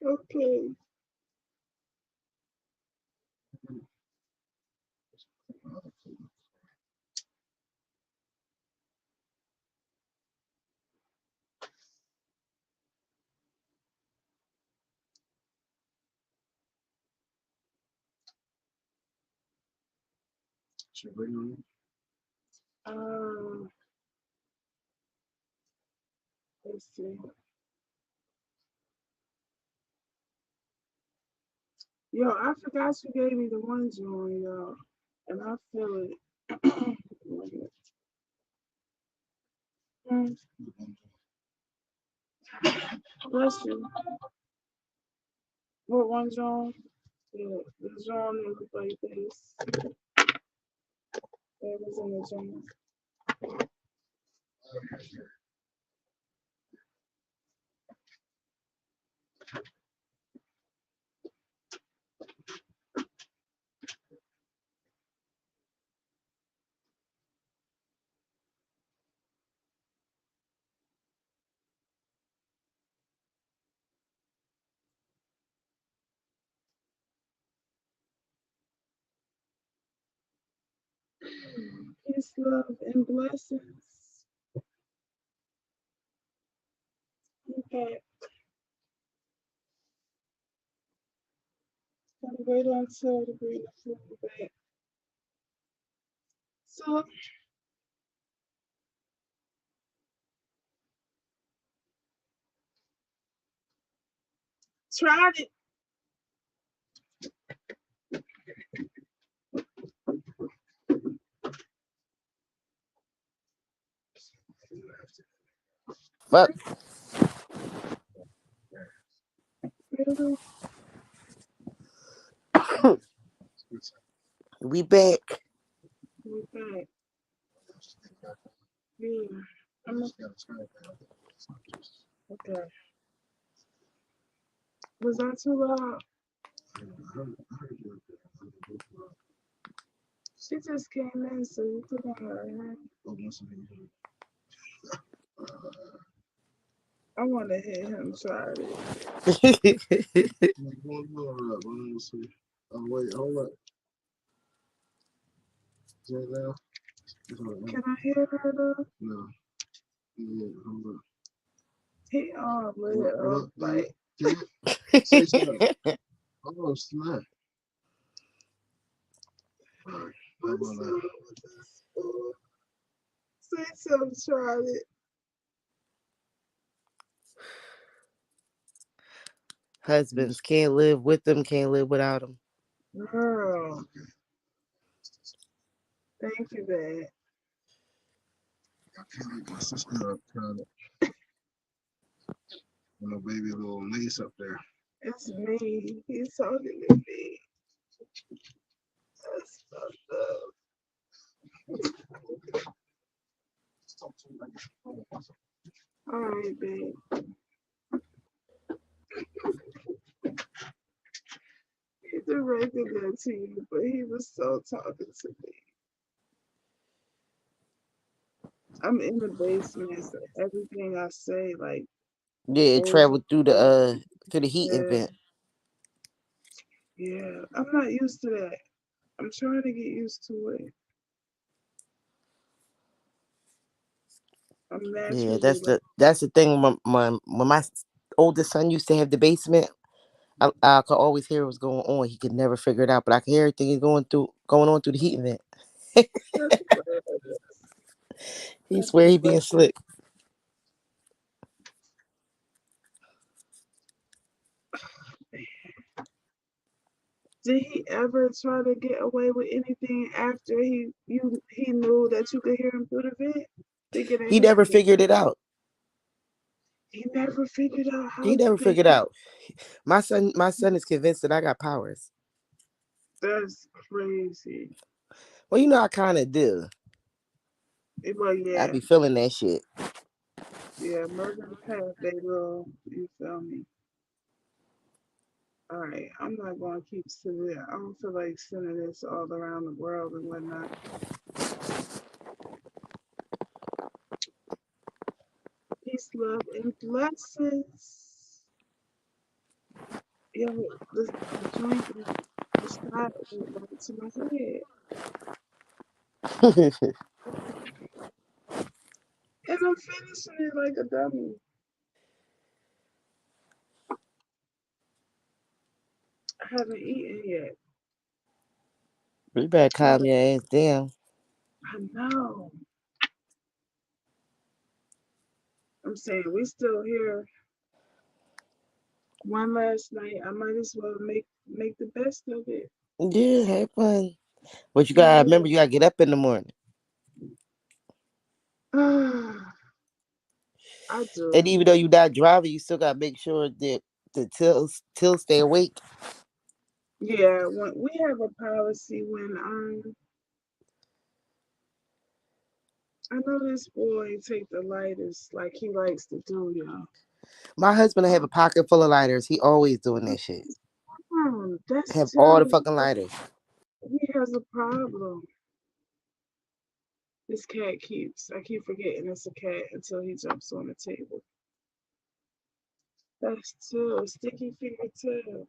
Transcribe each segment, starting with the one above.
Okay. Um, let's see. Yo, I forgot you gave me the one joint, yo, and I feel it. Mm, bless you. What one joint? Yeah, the joint that look like this. That was in the joint. Peace, love, and blessings. Okay, gotta wait until the green food back. So, tried it. Fuck. Really? We back. Okay. Yeah. I'm okay. Was I too loud? She just came in, so you couldn't hear her. I want to hear him try it. Can I hear her though? He lit up like. What's up with this fool? Say something, Charlie. Husbands can't live with them, can't live without them. Girl, thank you, babe. It's me. He's talking to me. That's fucked up. All right, babe. He directed that to you, but he was so talking to me. I'm in the basement, so everything I say like Yeah, it goes traveled through. through the heating Yeah, vent. yeah. I'm not used to that. I'm trying to get used to it. I'm Yeah, naturally like, that's the thing. When my oldest son used to have the basement, I could always hear what was going on. He could never figure it out, but I could hear everything going on through the heating vent. that's hilarious. He That's swear he being hilarious. slick. Did he ever try to get away with anything after he knew that you could hear him through the vent? Thinking that He he never could. figured it out. He never figured out He how never they. figured out. My son is convinced that I got powers. That's crazy. Well, you know I kind of do. Well, I yeah, be feeling that shit. yeah. Murder have they little. You feel me? All right, I'm not going to keep sending it. I don't feel like sending this all around the world and whatnot. Peace, Peace, love, and blessings. Yo, the joint, the shot went right to my head. And I'm finishing it like a dummy. I haven't eaten yet. You better I, calm your ass down. I know. I'm saying we still here. One last night. I might as well make the best of it. Yeah, have fun. But you gotta Yeah. remember, you gotta get up in the morning. I And do. even though you're not driving, you still gotta make sure that the till stay awake. Yeah, when we have a policy when I know this boy take the lighters like he likes to do, y'all. My husband have a Um, pocket full of lighters. He always doing that shit. that's Have all the terrible. fucking lighters. He has a problem. This cat I keep forgetting it's a cat until he jumps on the table. That's too sticky finger too.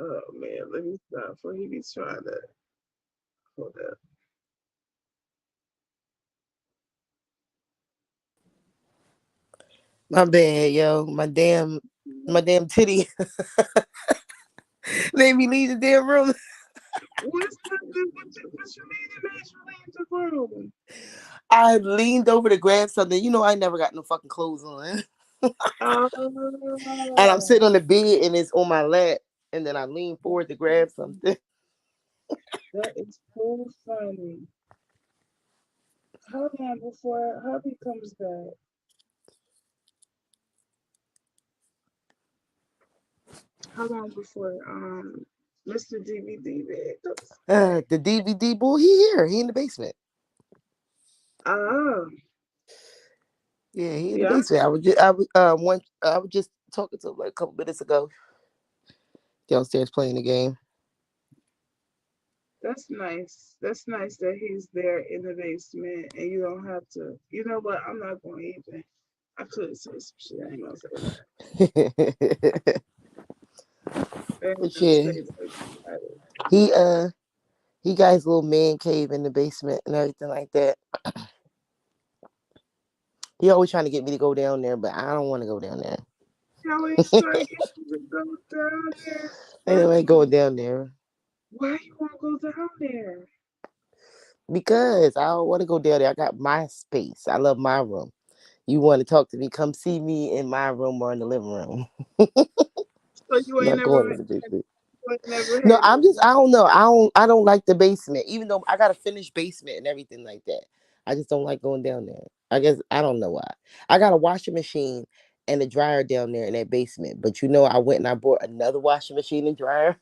Oh man, let me stop before he be trying to hold up. My bad, yo. My damn titty made me leave the damn room. What's happening? What you mean it made you leave the room? I leaned over to grab something. You know, I never got no fucking clothes on. And I'm sitting Oh, on the bed and it's on my lap. And then I lean forward to grab something. that is so funny. How long before hubby comes back? How long before Mr. DVD man comes back? The DVD boy, he here. He in the basement. Oh, Yeah, he in the yeah, basement. I was just talking to him like a couple minutes ago. Downstairs playing the game. that's nice. That's nice that he's there in the basement and you don't have to. You know what? I'm not going to even. I could say some shit. I ain't gonna say that. But I ain't gonna yeah, say that. he uh he got his little man cave in the basement and everything like that. He always trying to get me to go down there, but I don't want to go down there. He always trying to get you to go down there. Anyway, I ain't Funny. going down there Why you want to go down there? because I don't want to go down there. I got my space. I love my room. You want to talk to me? Come see me in my room or in the living room. So you I'm ain't not never going had, to the basement. you ain't never No, had I'm no. just I don't know. I don't like the basement. Even though I got a finished basement and everything like that. I just don't like going down there. I guess I don't know why. I got a washing machine and a dryer down there in that basement. But you know I went and I bought another washing machine and dryer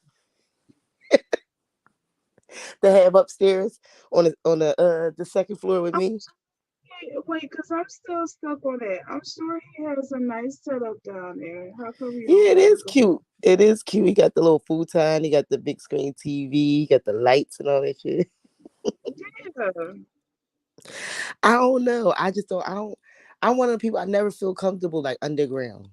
to have upstairs on the second floor with me. Wait, cause I'm still stuck on that. I'm sure he has a nice setup down there. How come you Yeah, don't it want to is go? cute. It is cute. He got the little futon, he got the big screen TV, he got the lights and all that shit. Yeah, I don't know. I don't I'm one of the people I never feel comfortable like underground.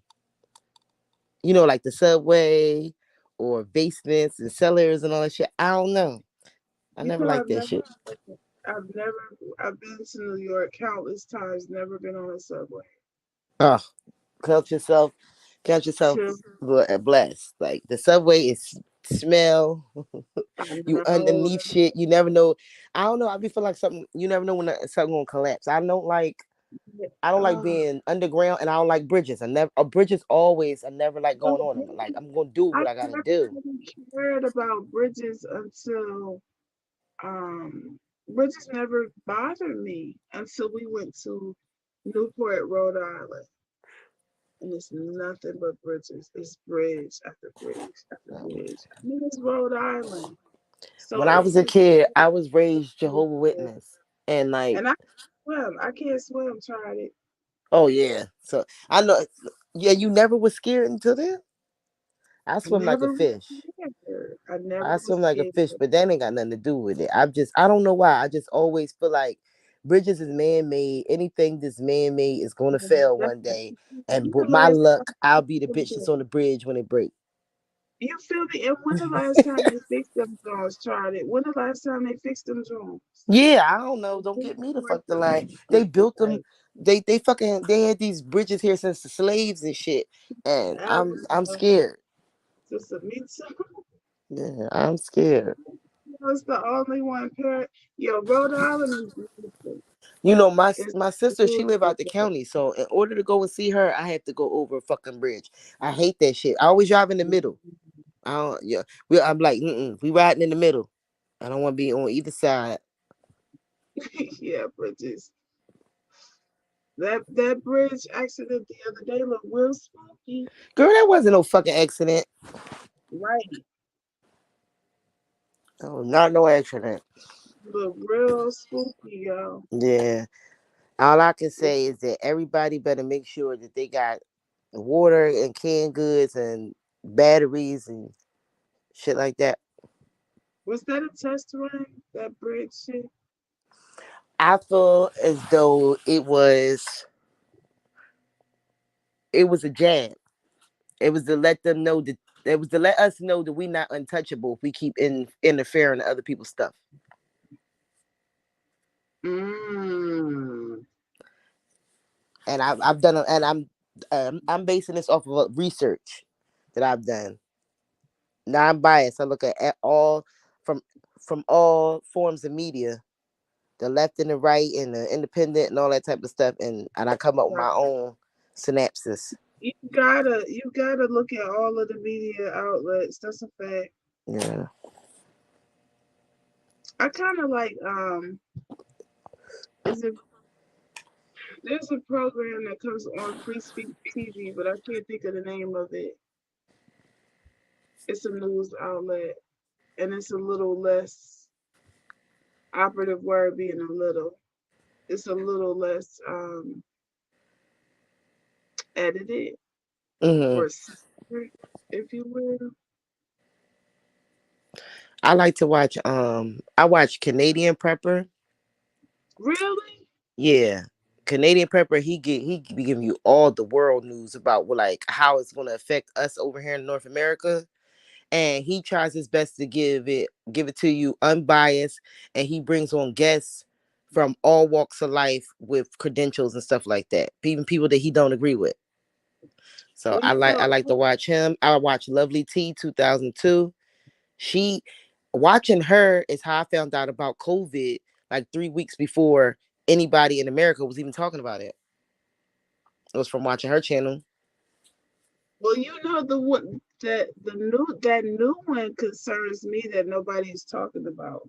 Like the subway or basements and cellars and all that shit. I don't know. I you never know liked that shit. I've never, I've been to New York countless times. Never been on a subway. Oh, count yourself, count yourself Till blessed. Like the subway is smell. I You know underneath shit. You never know. I don't know. I be feel like something. You never know when something gonna collapse. that. I don't like being underground, and I don't like bridges. I never. Bridges always. I never like No, going on them. Like I'm gonna do I what I gotta never do. really cared about bridges until um bridges never bothered me until we went to Newport, Rhode Island. And it's nothing but bridges. It's bridge after bridge after bridge. I mean, it's Rhode Island. So When I it's was a like, kid, I was raised Jehovah Witness, and like and I swim. I can't swim. Tried it. oh yeah. So I know. Yeah, you never was scared until then. I I swim like a never was fish. scared. I never I was swim like a scared fish, of but that ain't got nothing to do with it. I don't know why. I just always feel like bridges is man made. Anything that's man made is gonna them. fail That's one day. when And with the my last time luck, they I'll be the fixed them bitch that's on joints? the bridge when it breaks. You feel me? And when the last time they fixed them joints, tried it? When the last time they fixed them joints? Yeah, I don't know. They Don't did get me the work fuck the them line. They built them. like They had these bridges here since the slaves and shit. And ever. I'm scared. To submit to. Yeah, I'm scared. Was the only one parent. Yo, Rhode Island is beautiful. You know, my It's my sister, she live out the beautiful. county, so in order to go and see her, I have to go over a fucking bridge. I hate that shit. I always drive in the middle. I don't, yeah, I'm like, we riding in the middle. I don't want to be on either side. Yeah, bridges. That bridge accident the other day looked real spooky. Girl, that wasn't no fucking accident. Right. Oh, not no accident. Look real spooky, yo. Yeah. All I can say is that everybody better make sure that they got water and canned goods and batteries and shit like that. Was that a test run? That bridge shit? I feel as though it was a jab. It was to let them know that it was to let us know that we not untouchable if we keep interfering in other people's stuff. Mmm. And I've done and I'm basing this off of research that I've done. Non-biased. I look at all from from all forms of media, the left and the right and the independent and all that type of stuff, and I come up with my own synapses. You gotta look at all of the media outlets. That's a fact. Yeah. I kind of like is it there's a program that comes on Free Speech TV, but I can't think of the name of it. It's a news outlet, and it's a little less operative word being a little. It's a little less edited Hmm. or censored, if you will. I like to watch. I watch Canadian Prepper. Really? Yeah. Canadian Prepper, he be giving you all the world news about like how it's gonna affect us over here in North America. And he tries his best to give it to you unbiased, and he brings on guests from all walks of life with credentials and stuff like that. Even people that he don't agree with. So Well, you I know, like to watch him. I watch Lovely T 2002. She Watching her is how I found out about COVID like 3 weeks before anybody in America was even talking about it. It was from watching her channel. the one that new one concerns me that nobody's talking about.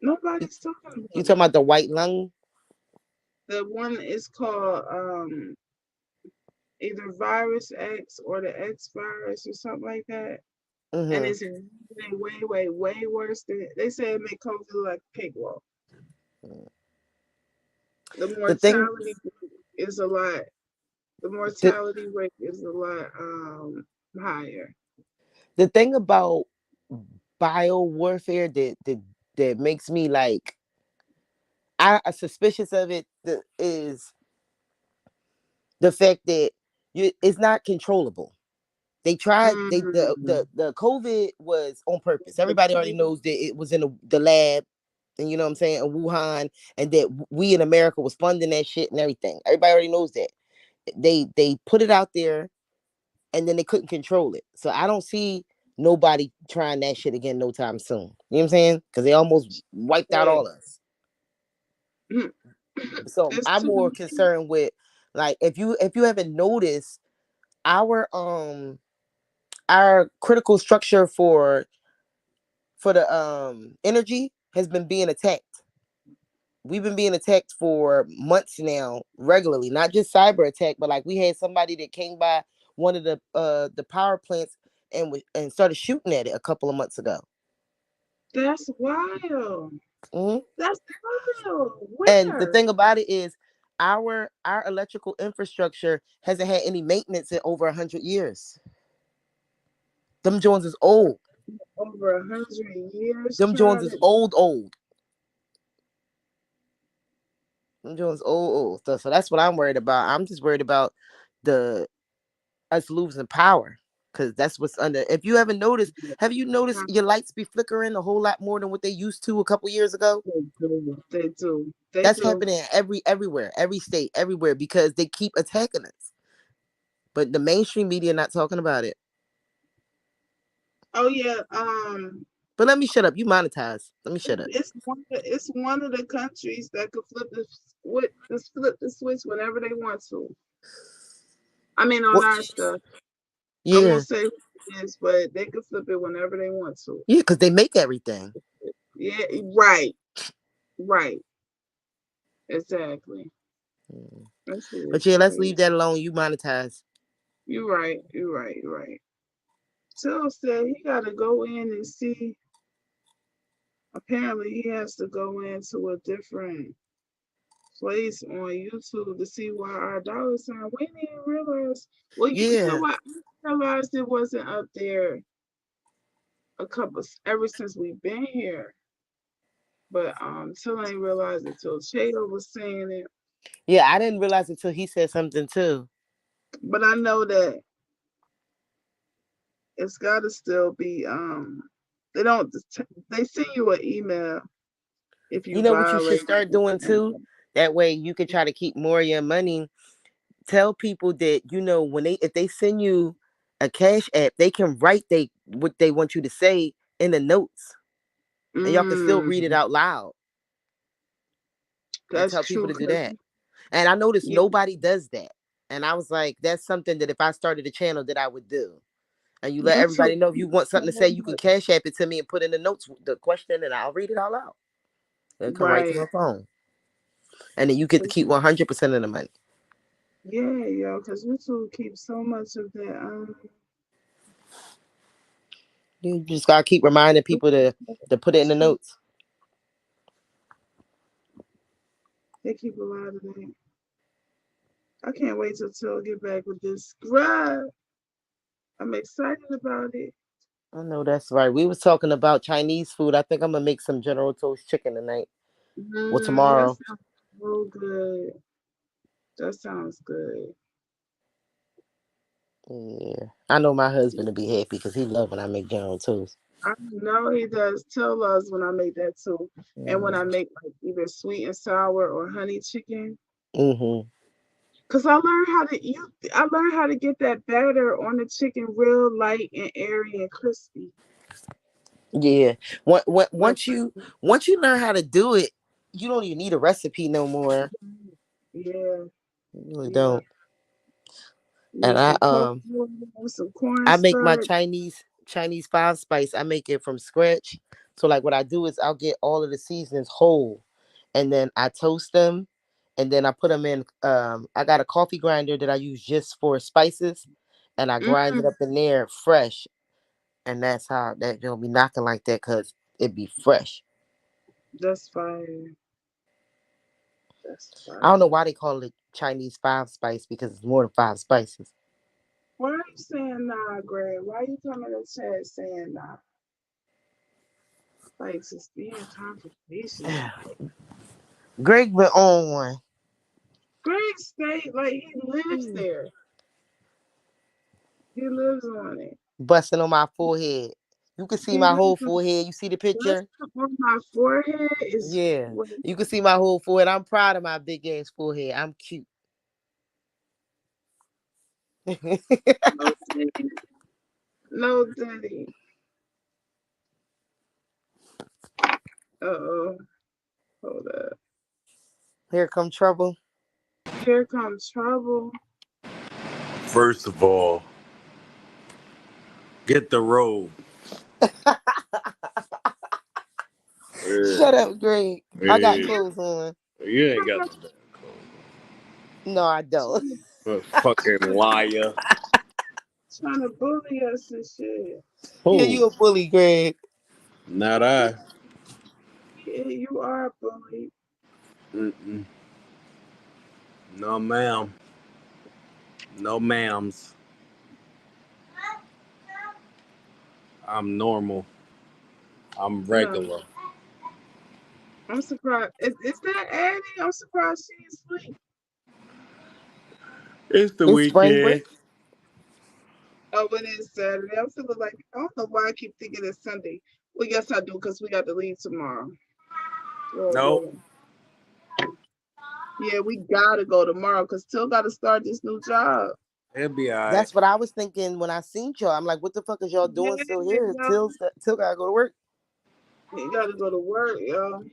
You, Nobody's talking you about talking it. about the white lung? The one is called either Virus X or the X virus or something like that. And Hmm. it's way worse than they say it make COVID look like a cakewalk. The The thing mortality rate is a lot. The the, mortality rate is a lot higher. the thing about bio warfare that makes me like I suspicious of it is the fact that it's not controllable. They tried they Mm. the COVID was on purpose. Everybody already knows that it was in the lab, and you know what I'm saying, in Wuhan, and that we in America was funding that shit and everything. Everybody already knows that. They put it out there, and then they couldn't control it. So I don't see nobody trying that shit again no time soon. You know what I'm saying? Because they almost wiped out Right. all us. So It's I'm too more many. concerned with like if you haven't noticed our our critical structure for the energy has been being attacked. We've been being attacked for months now, regularly, not just cyber attack, but like we had somebody that came by one of the power plants and started shooting at it a couple of months ago. That's wild. Hmm. That's wild. And the Where? thing about it is, our electrical infrastructure hasn't had any maintenance in over 100 years. Them Jones is old. over 100 years, Them Jones child. is old, old. Them Jones old, old. So that's what I'm worried about. I'm just worried about the us losing power. Cause that's what's under. If you ever noticed, have you noticed your lights be flickering a whole lot more than what they used to a couple years ago? They do. They do. They That's do. happening everywhere, every state, everywhere because they keep attacking us. But the mainstream media not talking about it. Oh yeah. But let me shut up. You monetize. Let me shut up. It's one of the countries that could flip the switch whenever they want to. I mean, on What? our stuff. I Yeah, won't say who it is, but they could flip it whenever they want to. yeah, because they make everything. Yeah. Right. Right. Exactly. Mm. That shit But is yeah, let's leave crazy. that alone. You monetize. You're right. You're right. You're right. Till said he got to go in and see. Apparently, he has to go into a different place on YouTube to see why our dollar sign. We didn't even realize. Well, you know Yeah, what? I realized it wasn't up there ever since we've been here. But till I didn't realize it till Chato was saying it. yeah. I didn't realize it until he said something too. But I know that it's got to still be. They don't. They send you an email if You you know what you should violate. start doing too? That way you can try to keep more of your money. Tell people that when they if they send you a cash app, they can write what they want you to say in the notes, and y'all can still read it Mm, out loud and that's tell people true. to do Cause that. And I noticed yeah, nobody does that. And I was like, that's something that if I started a channel that I would do. And you let YouTube. everybody know if you want something to say, you can cash app it to me and put in the notes the question, and I'll read it all out. It'll come right to Right. my phone, and then you get to keep 100% of the money. Yeah, yo, because YouTube keeps so much of that. You just gotta keep reminding people to put it in the notes. They keep a lot of that. I can't wait till get back with this scrub. I'm excited about it. I know that's right. We was talking about Chinese food. I think I'm gonna make some General Toast chicken tonight or That tomorrow. sounds so good. That sounds good. Yeah, I know my husband will be happy because he love when I make General Toast. I know he does. Tell us when I make that too, and when I Mm-hmm. make like either sweet and sour or honey chicken. Mm-hmm. Cause I learned how to get that batter on the chicken real light and airy and crispy. Yeah. Like Once you learn how to do it, you don't even need a recipe no more. yeah, You really yeah. don't. And Use some cornmeal, some I make my cornstarch. Chinese five spice. I make it from scratch. So like what I do is I'll get all of the seasonings whole, and then I toast them, and then I put them in. I got a coffee grinder that I use just for spices, and I grind it Mm, up in there fresh, and that's how that don't be knocking like that because it be fresh. that's fire. That's I don't know fire. why they call it Chinese five spice because it's more than five spices. Why are you saying nah, Greg? Why are you coming to chat saying nah? Like just being confrontational. Greg been on one. Greg stayed like he lives Mm. there. He lives on it. Busting on my forehead. You can see He my whole lives on forehead. You see the picture? Blessing on my forehead is Yeah. what You can see my whole forehead. I'm proud of my big ass forehead. I'm cute. no Diddy. No Diddy. Uh-oh. Hold up. Here come trouble. Here comes trouble. First of all, get the robe. Shut Yeah, up, Greg. I got yeah. clothes on. You ain't got no damn No, I don't. clothes. Fucking liar. Trying to bully us and shit. Yeah, Who? you a bully, Greg. Not I. Yeah, you are bullied. Mm-mm. No, ma'am. No, ma'ams. I'm normal. I'm No, regular. I'm surprised. Is that Addie? I'm surprised she ain't sleep. It's the It's spring break. weekend. Oh, it is Saturday. I'm feeling like I don't know why I keep thinking it's Sunday. Well, yes, I do because we got to leave tomorrow. Oh Nope. Lord. Yeah, we gotta go tomorrow because still got to start this new job. It'll be alright. That's what I was thinking when I seen y'all. I'm like, what the fuck is y'all Yeah, doing still here? yo, Till gotta go to work. you gotta go to work, yo.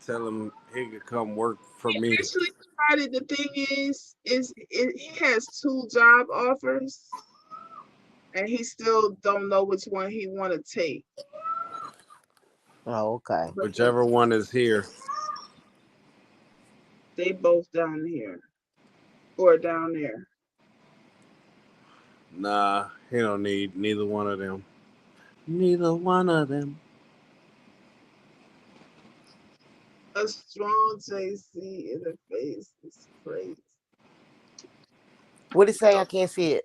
Tell him he could come work for He me. actually decided. The thing he has two job offers, and he still don't know which one he want to take. Oh, okay. But Whichever one is here. they both down here or down there. Nah, he don't need neither one of them. Neither one of them. A strong JC in the face is crazy. What it say? I can't see it.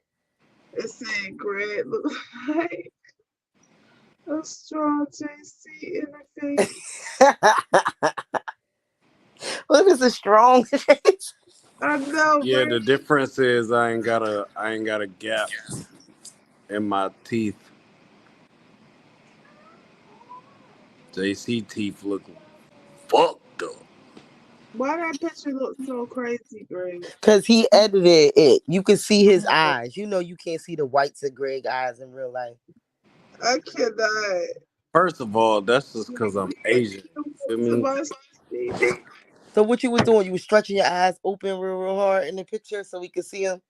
It said Greg look like a strong JC in the face. What is a strong face? I know, Yeah, the right? difference is I ain't got a gap in my teeth. JC teeth look fucked up. Why that picture look so crazy, Greg? Cause he edited it. You can see his Oh, eyes. You know you can't see the whites of Greg eyes in real life. I cannot. First of all, that's just Like, because I'm we Asian. You feel to me? my baby. So what you was doing? You was stretching your eyes open real hard in the picture so we could see him.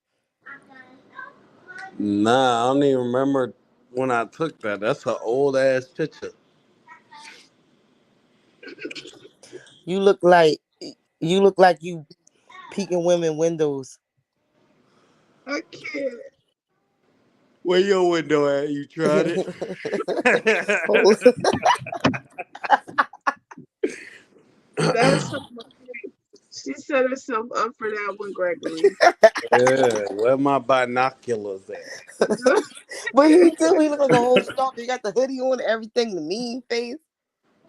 Nah, I don't even remember when I took that. That's an old ass picture. You look like you peeking women windows. I can't. Where your window at? You tried it? Oh, That's her. She set herself up for that one, Gregory. Yeah, where my binoculars at? but he do. He look like a whole stalker. He got the hoodie on, and everything, the mean face.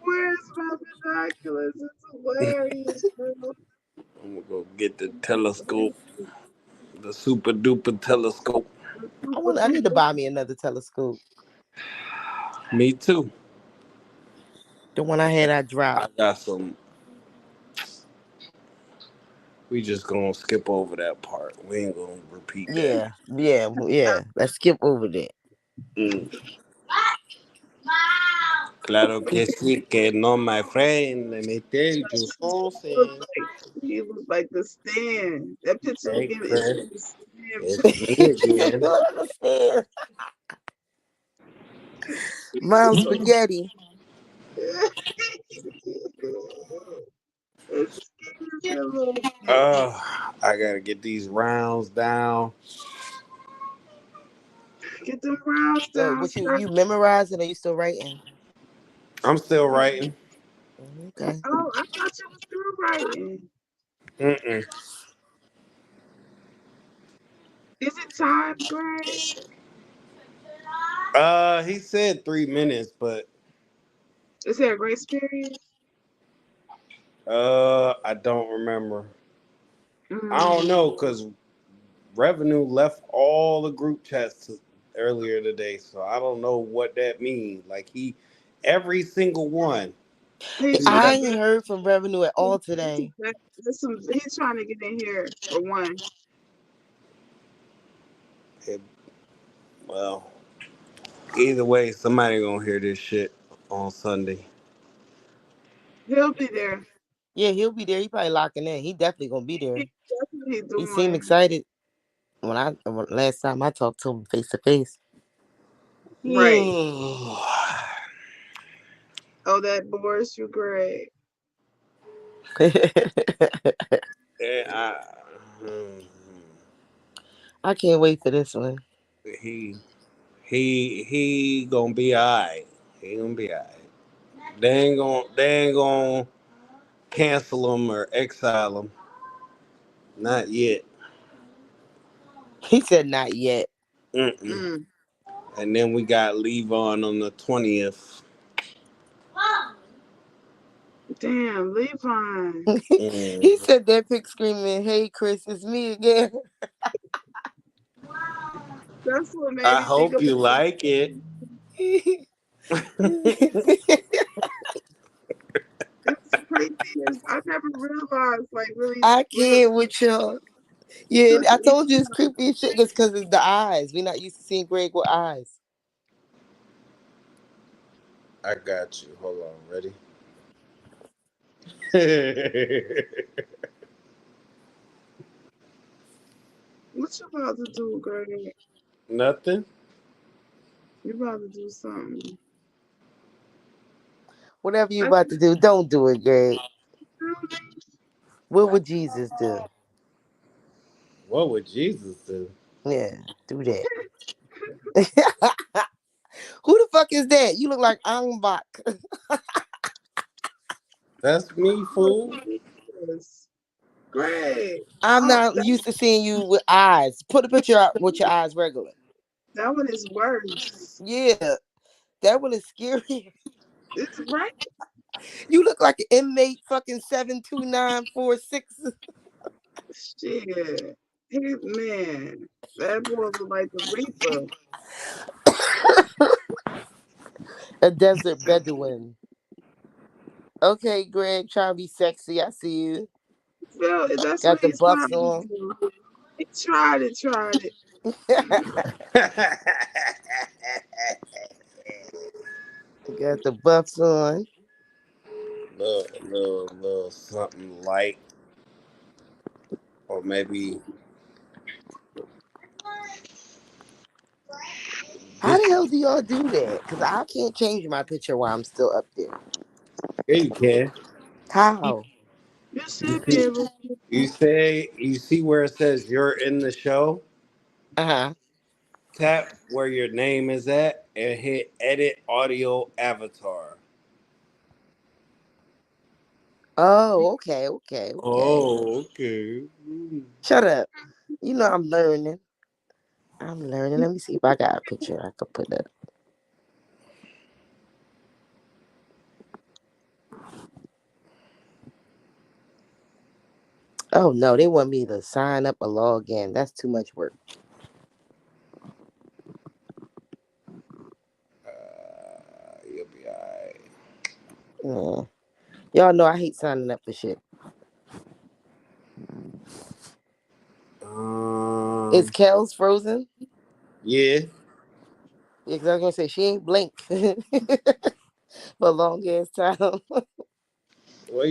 Where's my binoculars? It's hilarious, bro. I'm gonna go get the telescope, the super duper telescope. Super I need to duper. buy me another telescope. Me too. The one I had, I dropped. I got some. We just gonna skip over that part. We ain't gonna repeat that. Yeah. Let's skip over that. Mm. Claro que sí, que no, my friend. Let me tell you something. He looked like the stand. That picture Hey, again is Chris, the stand. it's me again. You understand? Mom spaghetti. It scares me a little bit. Uh, I gotta get these rounds down. Get them rounds So down, what sir. you memorizing or you still writing? I'm still writing. Okay. Oh, I thought you was still writing. Mm-mm. Is it time, Greg? He said 3 minutes, but Is there a grace period? I don't remember. I don't Mm. know because Revenue left all the group chats earlier today, so I don't know what that means. Like every single one, He he trying I to left. ain't get. heard from Revenue at all This today. he's trying to get in here for one. It, well, either way, somebody gonna hear this shit on Sunday. He'll be there. Yeah, he'll be there. He probably locking in. He definitely gonna be there. That's what he's He seemed doing. excited last time I talked to him face to face. Right. Yeah, Oh, that bores you, Greg. hmm. I can't wait for this one. he he gonna be alright. He gonna be alright. They ain't gonna cancel him or exile him. Not yet. He said not yet. Mm-mm. Mm. And then we got Levon on the 20th. Damn, Levon. He Mm. said that pic screaming, "Hey Chris, it's me again." That's what made I me think hope of you like it. it's crazy. I never realized like really, I really can't with y'all. Yeah, took I me. told you it's creepy as shit just because it's the eyes. We're not used to seeing Greg with eyes. I got you. Hold on. Ready? What you about to do, Greg? Nothing. You about to do something. Whatever you I about to do, don't do it, Greg. really, What would Jesus do? What would Jesus do? Yeah, do that. Who the fuck is that? You look like Angbach. That's me, oh, fool. Jesus. Greg. I'm Oh, not used to seeing you with eyes. Put a picture out with your eyes regular. that one is worse. Yeah, that one is scary. It's right. You look like an inmate fucking 72946. Shit. Man. That boy look like the Reaper. A desert Bedouin. Okay, Greg, trying to be sexy. I see you. Phil, that's what Got the he's trying buffs to on. do. He tried it. Got the buffs on. Little something light, or maybe How this. the hell do y'all do that? Because I can't change my picture while I'm still up there. Yeah, you can. You, How? You you should be see, able to. you see where it says you're in the show. Uh huh. Tap where your name is at and hit edit audio avatar. Oh, okay, okay, okay. Oh, okay. Mm. Shut up. You know I'm learning. I'm learning. Let me see if I got a picture I could put up. Oh no, they want me to sign up or log in. That's too much work. You'll be alright. Yeah. Y'all know I hate signing up for shit. Is Um, Kelz frozen? yeah. Yeah, because I was gonna say she ain't blink for a long ass time. Well,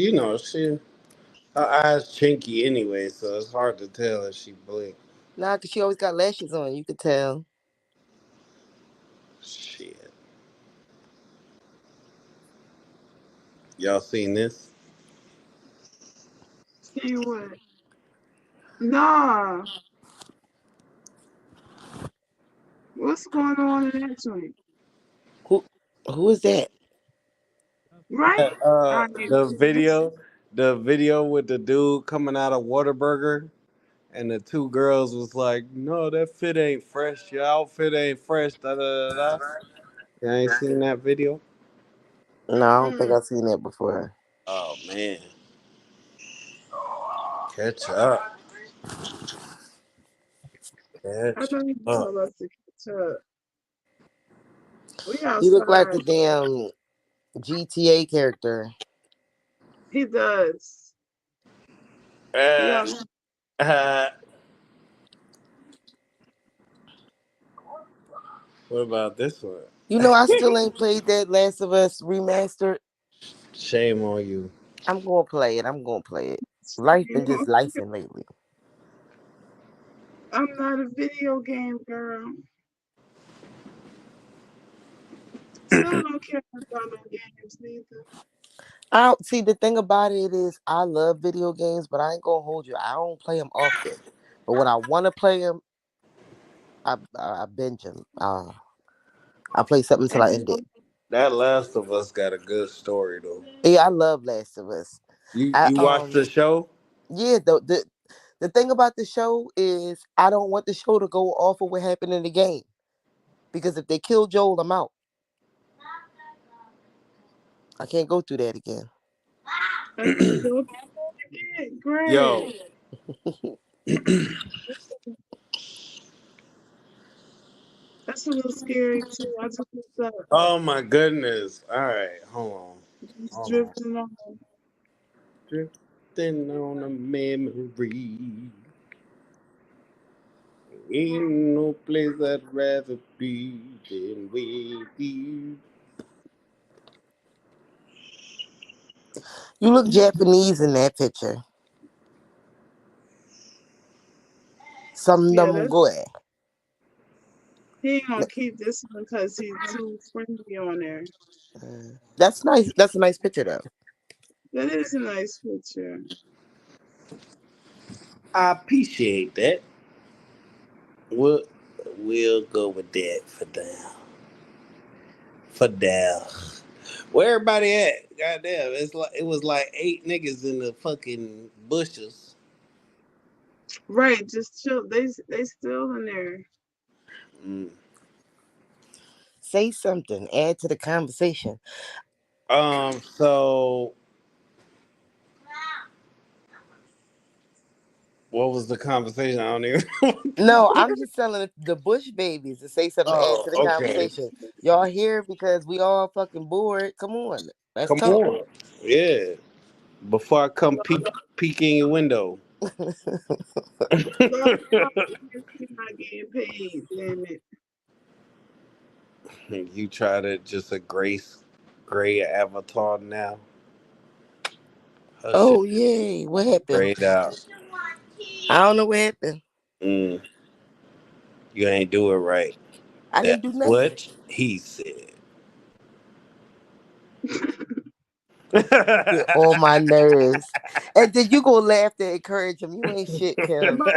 her eyes chinky anyway, so it's hard to tell if she blink. Nah, because she always got lashes on. You could tell. Shit. Y'all seen this? See what? Nah. What's going on in that joint? Who? Who is that? Right? I mean, The video with the dude coming out of Whataburger, and the two girls was like, "No, that fit ain't fresh. Your outfit ain't fresh." Da da da da. You ain't seen that video? No, I don't think mm, I've seen that before. Oh man, catch up, I catch know he can up. tell us to catch up. We You look like outside. the damn GTA character. He does. He Uh, outside. uh, what about this one? You know, I still ain't played that Last of Us remastered. Shame on you. I'm gonna play it. I'm gonna play it. Life been just lifing lately. I'm not a video game girl. Still don't care about no games neither. I don't see the thing about it is I love video games, but I ain't gonna hold you. I don't play them often. But when I want to play them, I binge them. I play something until I end it. That Last of Us got a good story though. Yeah, I love Last of Us. I You watched the show? yeah, the thing about the show is I don't want the show to go off of what happened in the game. Because if they kill Joel, I'm out. I can't go through that again. I can't go again. Yo, Great. That's a little scary too. I just looked up. oh my goodness. All right, It's hold on. drifting on. Drifting on a memory. Ain't no place I'd rather be than with you. You look Japanese in that picture. Some Yeah, numb that's boy. he ain't gonna keep this one because he's too friendly on there. That's nice. That's a nice picture though. That is a nice picture. I appreciate that. We'll, we'll go with that for now. For now. Where everybody at? Goddamn, it was like 8 niggas in the fucking bushes. Right, just chill. They still in there. Mm. Say something. Add to the conversation. So what was the conversation? I don't even No, know. I'm just telling the Bush babies to say something to add Oh, to the okay. conversation. Y'all here because we all fucking bored. Come on, let's Come talk. on. Yeah. Before I come peek in your window. Well, you're not getting paid. Damn it. You try to just a gray avatar now. Her shit Oh yay! What happened? grayed out. I don't know what happened. Mm, you ain't do it right. I didn't That's do nothing. what he said. Get on my nerves. And then you gonna laugh to encourage him. You ain't shit, Kim. My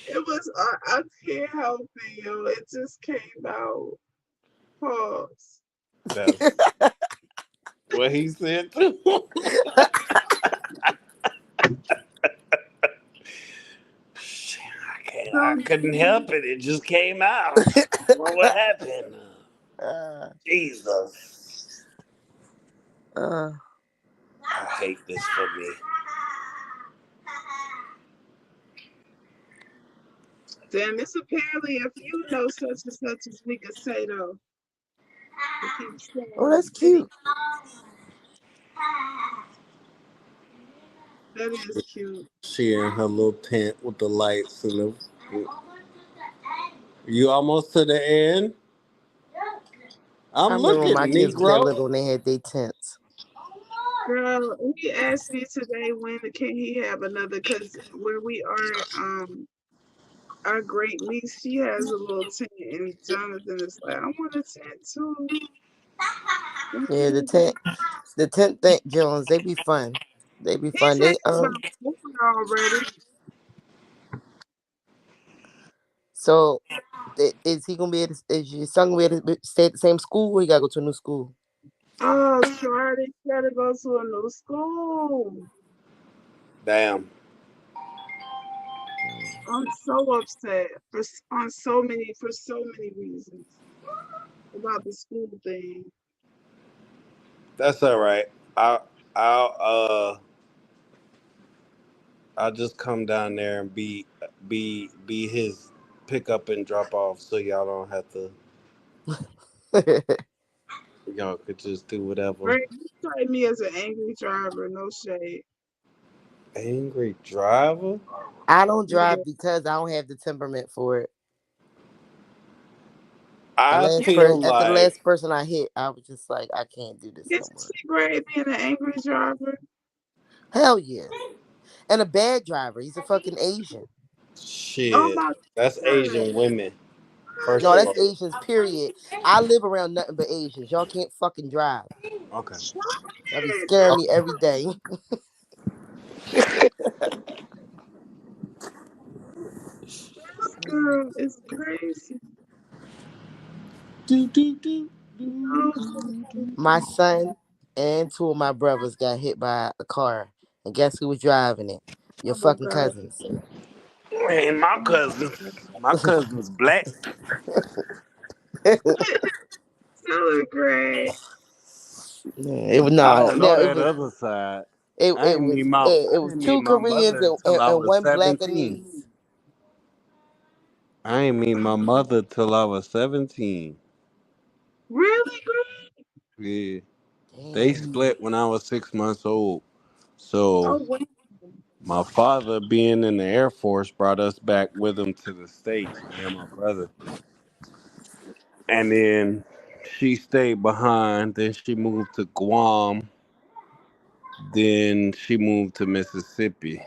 It was I can't help it, yo. It just came out. Pause. That's what he said too. Shit, I So couldn't help it. It just came out. What happened? uh, Jesus. uh, I hate this for me. damn, it's apparently if you know such and such as we could say though. It keeps oh, saying that's Diddy. cute. That is cute. She in her little tent with the lights and the. You almost to the end? I I'm remember when looking, my kids was that Negro. little and they had their tents. Girl, he asked me today when can he have another because where we are, our great niece, she has a little tent and Jonathan is like, I want a tent too. Yeah, the tent Jones. They be fun. They be He fun. said They it's about over already. So is he gonna be at? Is your son gonna be able to stay at the same school, or you gotta go to a new school? Oh, Shorty gotta go to a new school. Damn. I'm so upset on so many reasons about the school thing. That's all right. I'll I'll just come down there and be his pick up and drop off so y'all don't have to y'all could just do whatever. Right? You tried me as an angry driver, no shade. Angry driver? I don't Yeah. drive because I don't have the temperament for it. I feel After the like last person I hit, I was just like, I can't do this Did no you more. see Gray being an angry driver? Hell yeah, and a bad driver. He's a fucking Asian. Oh shit. my That's god. Asian women. First No, of that's all. Asians. Period. I live around nothing but Asians. Y'all can't fucking drive. Okay. Y'all be Shit. scaring me every day. This girl is crazy. Do do do do Oh, do. My son and two of my brothers got hit by a car, and guess who was driving it? Your oh fucking god. cousins. And my cousin's black. Color gray. Yeah, it was I no, don't know no, it that was other side. it, I it ain't was meet my it, I it was didn't meet two my Koreans mother until I and was one 17. Blackanese. I ain't meet my mother till I was 17. Really gray? Yeah. They Damn. split when I was 6 months old. So Oh wow. my father, being in the Air Force, brought us back with him to the States, me and my brother. And then she stayed behind. Then she moved to Guam. Then she moved to Mississippi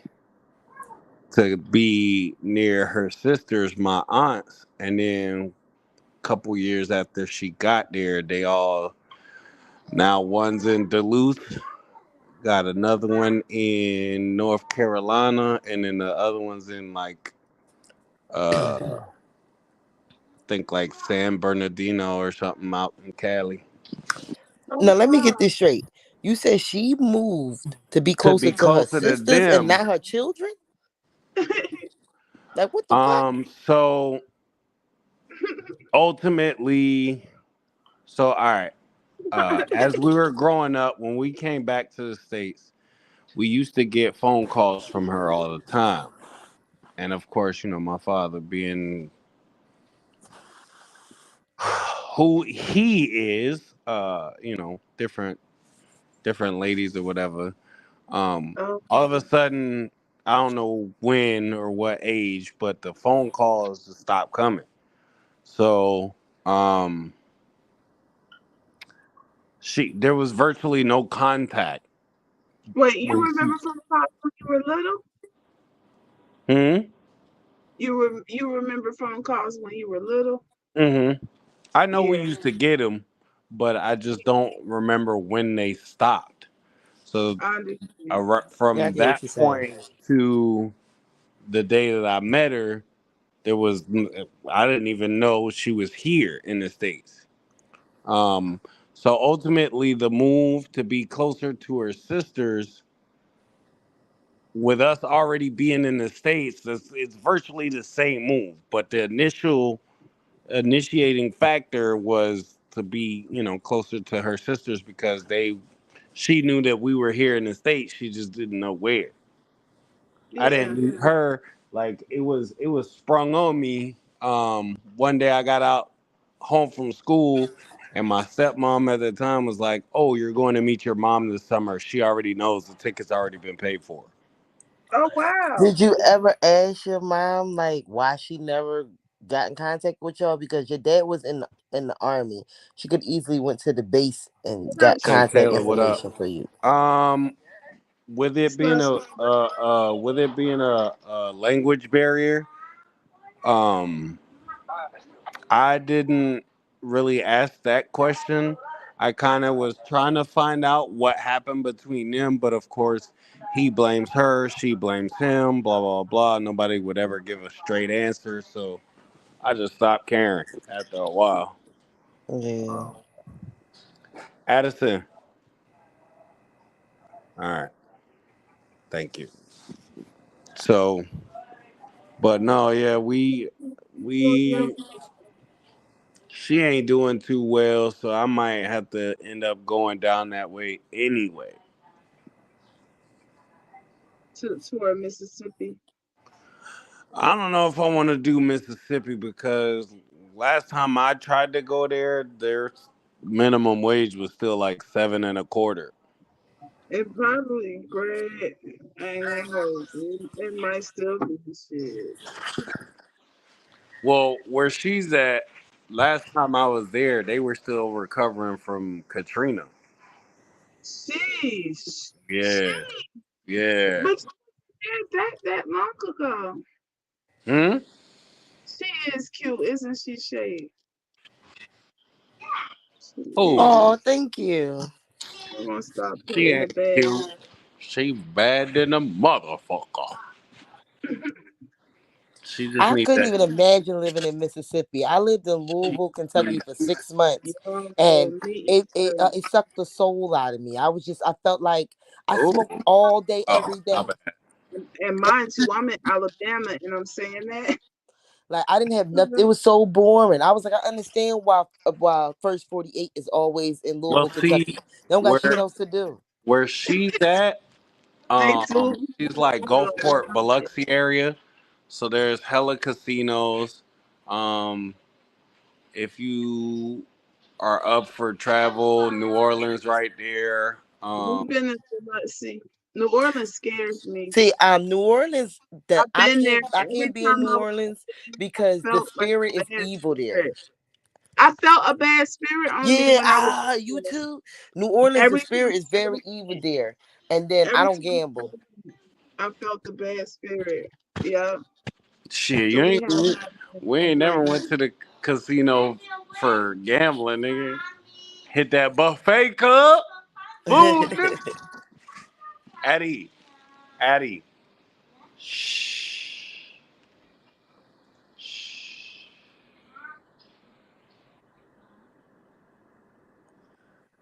to be near her sisters, my aunts. And then a couple years after she got there, they all now one's in Duluth, got another one in North Carolina, and then the other one's in like think like San Bernardino or something out in Cali. Oh Now let me wow. get this straight. You said she moved to be To closer be to her closer to sisters and them. not her children. Like what the fuck? So ultimately, so all right. As we were growing up, when we came back to the States, we used to get phone calls from her all the time. And of course, my father being who he is, different ladies or whatever. Oh, All of a sudden, I don't know when or what age, but the phone calls just stopped coming. So, um, there was virtually no contact wait, you when she. remember from Fox when you were little? Hmm. You remember phone calls when you were little? Hmm. I know we Yeah, used to get them, but I just don't remember when they stopped. So, I understand. Yeah, I from get what that you're saying. point to the day that I met her, there was I didn't even know she was here in the States. Um, so ultimately, the move to be closer to her sisters, with us already being in the States, it's virtually the same move. But the initial initiating factor was to be, closer to her sisters because she knew that we were here in the States. She just didn't know where. I Yeah. didn't meet her. Like it was sprung on me. One day I got out home from school, and my stepmom at the time was like, "Oh, you're going to meet your mom this summer. She already knows the ticket's already been paid for." Oh wow. Did you ever ask your mom like why she never got in contact with y'all? Because your dad was in the army. She could easily went to the base and What up, got Hey contact Taylor, what Shorty? up? information for you. Um, with it being a language barrier, um, I didn't really ask that question. I kind of was trying to find out what happened between them, but of course, he blames her, she blames him, blah, blah, blah. Nobody would ever give a straight answer, so I just stopped caring after a while. Yeah. Addison, all right, thank you. So, but no, yeah, we, she ain't doing too well, so I might have to end up going down that way anyway. To toward Mississippi. I don't know if I want to do Mississippi because last time I tried to go there, their minimum wage was still like seven and a quarter. It probably great. I ain't gonna hold you. It might still be shit. Well, where she's at, last time I was there, they were still recovering from Katrina. Sheesh. Yeah, Sheesh. yeah. But yeah, that long ago. Hmm. She is cute, isn't she, Shay? She Oh, Oh, is. thank you. I'm gonna stop she putting her ain't bad. cute. She bad than a motherfucker. She just I need couldn't that. even imagine living in Mississippi. I lived in Louisville, Kentucky for 6 months, Yo, and me it sucked the soul out of me. I was just I felt like I smoked all day, Oh, every my day. bad. And mind you, I'm in Alabama, and I'm saying that. Like I didn't have nothing. It was so boring. I was like, I understand why First 48 is always in Well, Louisville, see, Kentucky. They don't got shit where else to do. she's at, They do. she's like Gulfport, Biloxi area. So there's hella casinos. Um, if you are up for travel, New Orleans right there. We've been in Biloxi. New Orleans scares me. See, New Orleans, the I've been there. I Every can't be in time New I went, Orleans I because the felt like spirit a is bad evil there. spirit. I felt a bad spirit only Yeah, when I was you there. too. New Orleans, the Every spirit is very evil there. And then I every don't time gamble. I felt the bad spirit. Yeah. Shit, So you we ain't. have not been We there ain't never lately. went to the casino for gambling, nigga. Hit that buffet cup. Food, nigga. Addie. Addie. Shh. Shh.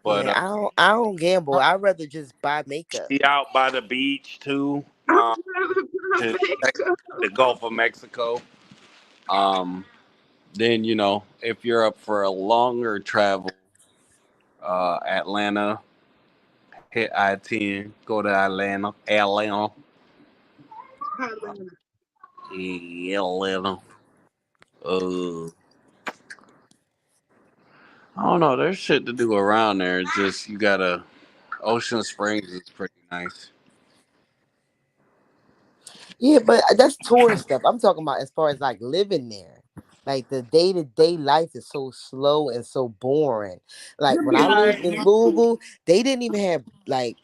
But Yeah, I don't gamble. I'd rather just buy makeup. she out by the beach too. I'm To makeup. the Gulf of Mexico. Um, then if you're up for a longer travel, Atlanta, hit I-10, go to Atlanta, Atlanta. Atlanta. Uh, I don't know. There's shit to do around there. It's just you gotta. Ocean Springs is pretty nice. Yeah, but that's tourist stuff. I'm talking about as far as like living there. Like the day to day life is so slow and so boring. Like You'll when be I alright. lived in Louisville, they didn't even have like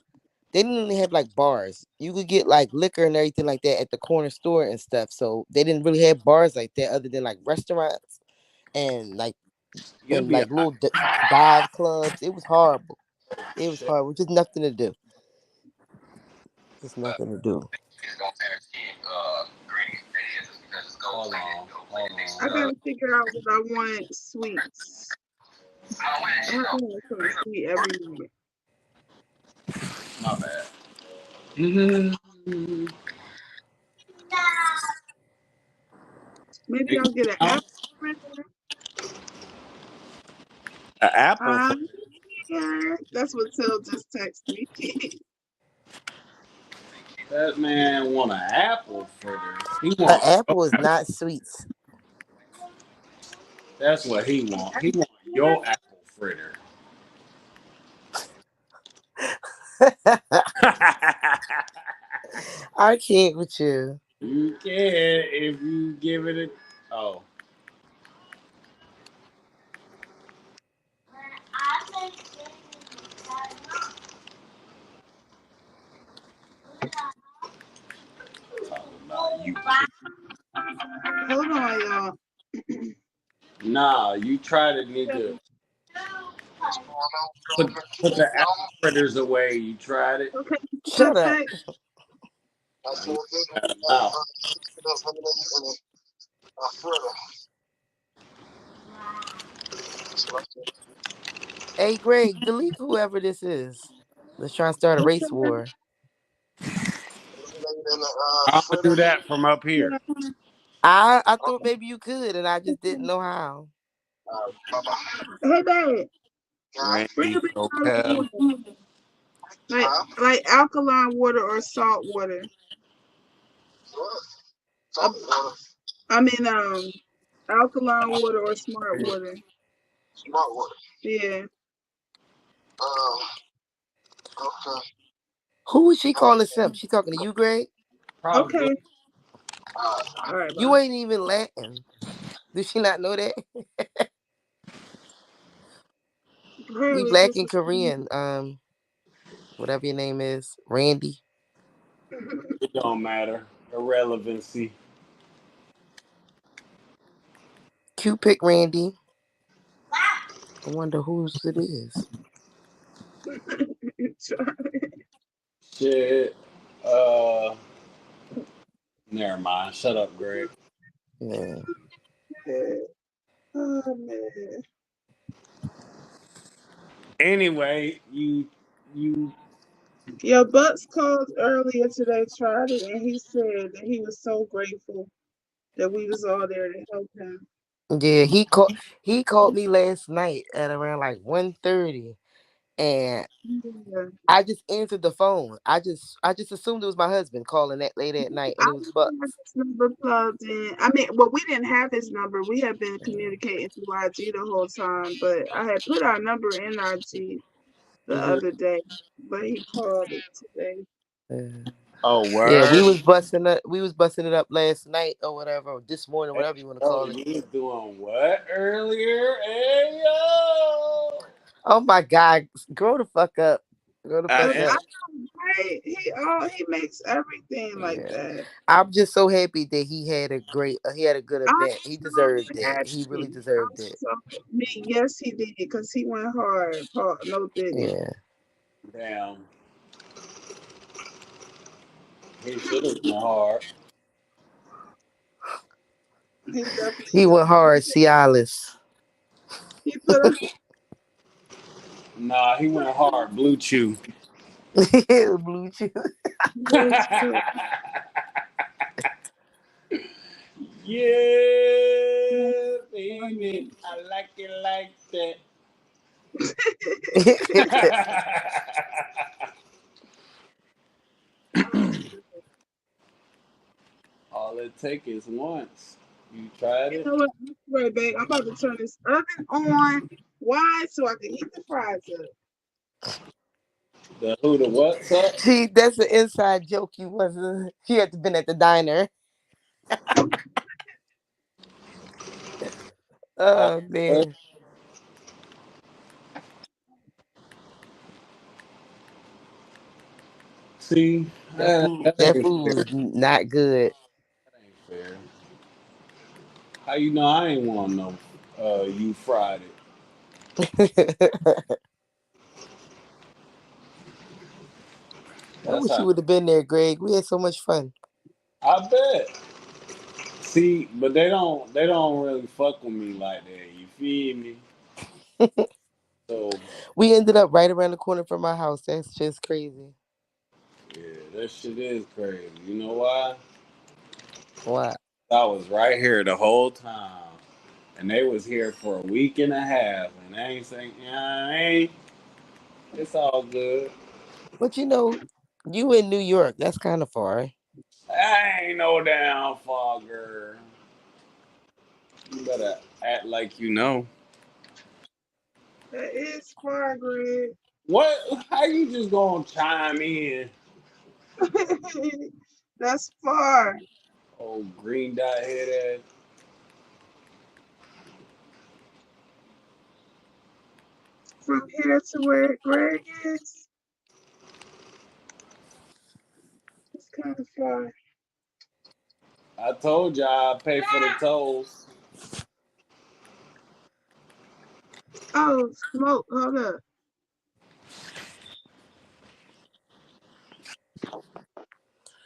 they didn't even have like bars. You could get like liquor and everything like that at the corner store and stuff. So they didn't really have bars like that other than like restaurants and You'll be little dive clubs. It was horrible. It was shit. horrible. Just nothing to do. Just nothing to do. Hold on, hold I on. gotta figure out what I want sweets. I have to have something sweet every night. My bad. Mm-hmm. Maybe I'll get an An apple fritter. apple. Ah, yeah. That's what Till just texted me. That man want an apple fritter. He An want. apple is not sweets. That's what he want. He want your apple fritter. I can't with you. You can if you give it a. Oh, talking about you. Hold on, y'all. Nah, you try to need to put the apple fritters away. You tried it. Okay, Shut just up. text. You got 'em out. Hey, Greg, delete whoever this is. Let's try and start a race war. I'm gonna do that from up here. I thought maybe you could, and I just didn't know how. Hey, babe. Bring Randy, a big bottle of Hotel. water. Like alkaline water or salt water. I mean, alkaline water or smart water. Yeah. Who is she calling simp? She talking to you, Greg? Probably. Okay. All right, bye. You ain't even Latin. Does she not know that? We Apparently, black this and is. Korean. Whatever your name is, Randy. It don't matter. Irrelevancy. Cute pick, Randy. I wonder whose it is. Shit. Uh, Never mind. Shut up, Greg. Yeah. Oh man. Anyway, you Your Butts called earlier today, tried it, and he said that he was so grateful that we was all there to help him. Yeah, he called me last night at around like 1:30, and Yeah. I just answered the phone. I just assumed it was my husband calling that late at night, I and it was didn't have Bucks. his number plugged in. I mean, well, we didn't have his number. We had been communicating through IG the whole time, but I had put our number in IG the Hmm. other day, but he called it today. Uh, Oh, yeah, we word. was busting it up last night or whatever, or this morning, Hey, whatever you want to yo, call it. you was doing what earlier? Hey, yo. Oh my God, grow the fuck up, grow the I fuck But am. I up. know, right? He makes everything like Yeah, that. I'm just so happy that he had a good I'm event. He so deserved it. He really happy. deserved it. Yes, he did, because he went hard. Paul, no Diddy. Yeah, Damn. He should have been hard. He definitely he went did. hard, Cialis. He put a Nah, he went hard. Blue Chew. Blue Chew. blue chew. Yeah, baby. Funny. I like it like that. Oh, All it take is once. You tried you it? know what? Wait, babe. I'm about to turn this oven on. Why? So I can heat the fries up. The who the what's up? See, that's an inside joke. You had to been at the diner. Uh, Oh man, see, that food, that that ain't food fair. was not good. That ain't fair. How you know I ain't want no you fried it? I That's wish you how would have been there, Greg. We had so much fun. I bet. See, but they don't really fuck with me like that. You feel me? So We ended up right around the corner from my house. That's just crazy. yeah, that shit is crazy. You know why? What? I was right here the whole time, and they was here for a week and a half, and they ain't saying, yeah, ain't. It's all good. But you in New York. That's kind of far. I ain't no damn fogger. You better act like you know. That is far, Greg. What? How you just gonna chime in? That's far. Oh, green dot head ass. From here to where Greg is, it's kind of far. I told y'all I pay for the tolls. Oh, smoke. Hold up.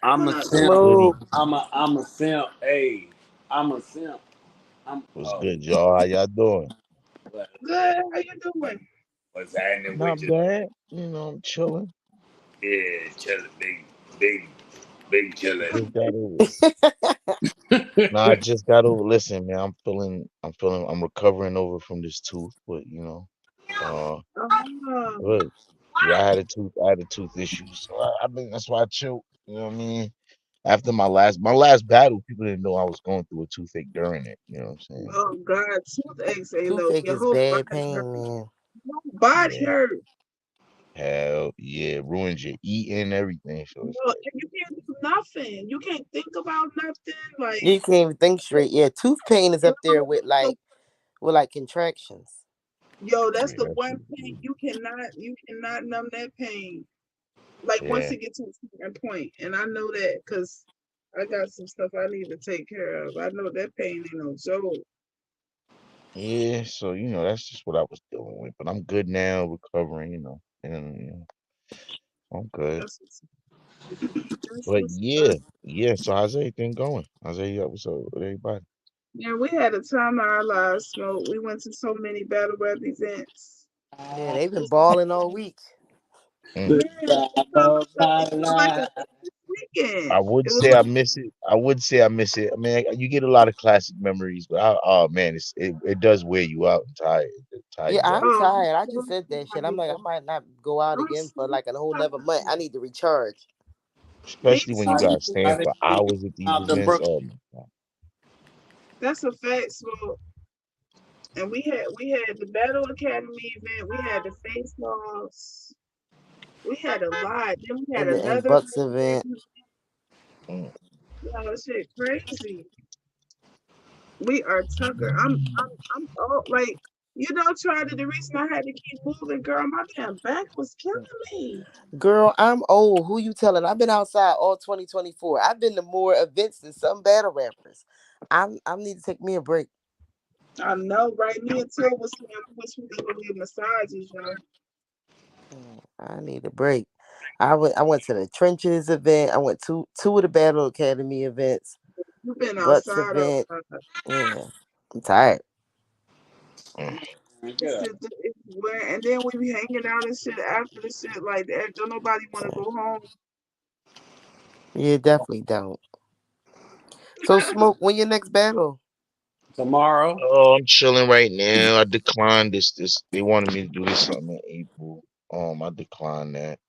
I'm What a up, What's simp. smoke? goody? Smoke. I'm a simp. Hey, I'm a simp. I'm What's oh good, y'all? How y'all doing? what, Good. How you doing? what's happening with Not you? bad. I'm chilling. Yeah, chilling, big, big chilling. Just got over. No, I just got over. Listen, man, I'm recovering over from this tooth, but Oh, good. Yeah, I had a tooth issue, so that's why I chilled. You know what I mean? After my last battle, people didn't know I was going through a toothache during it. You know what I'm saying? oh God. Toothaches ain't no. Toothache Your is whole bad body hurt. pain, man. Your whole body Yeah, hurt. hell yeah, ruins your eating, everything. So it's No, and you can't do nothing. You can't think about nothing. Like, You can't even think straight. Yeah, tooth pain is up there with like contractions. yo, that's yeah, the that one shit. pain you cannot numb that pain. Like once Yeah, it gets to a certain point, and I know that because I got some stuff I need to take care of. I know that pain ain't no joke. yeah. So that's just what I was dealing with. But I'm good now, recovering. And I'm good. That's what's, that's But what's yeah, up. yeah. So how's everything going? What's up with everybody? Yeah, we had a time of our lives, Smoke. We went to so many battle rap events. Yeah, they've been balling all week. Mm. The Man, time of my it felt like a life. weekend. I would It was say I like, miss it. I would say I miss it. I mean, you get a lot of classic memories, but oh man, it does wear you out and tire Yeah, you out. I'm oh, tired. I just said that shit. I'm like, I might not go out I'm again so for like a whole nother month. I tired. need to recharge. Me Especially when you I too. gotta didn't, I stand didn't for see you hours at these out in events. Brooklyn. Oh my god. That's a fact. So, and we had the Battle Academy event. We had the face offs. We had a lot. Then we had And another Bucks big event. event. Mm. Yeah, that shit crazy. We are Tucker. I'm all like, Charlie, the reason I had to keep moving, girl, my damn back was killing me. Girl, I'm old. Who you telling? I've been outside all 2024. I've been to more events than some battle rappers. I need to take me a break. I know, right? Me and Till was saying we wish we could go get massages, y'all. I need a break. I went to the trenches event. I went to two of the Battle Academy events. You've been Bucks outside, event. outside. Yeah. I'm tired. Mm. Man, get This up. shit, and then we be hanging out and shit after the shit like that. Don't nobody want to go home. Yeah, definitely don't. So smoke when your next battle? Tomorrow. Oh, I'm chilling right now. I declined this. They wanted me to do this something in April. I declined that.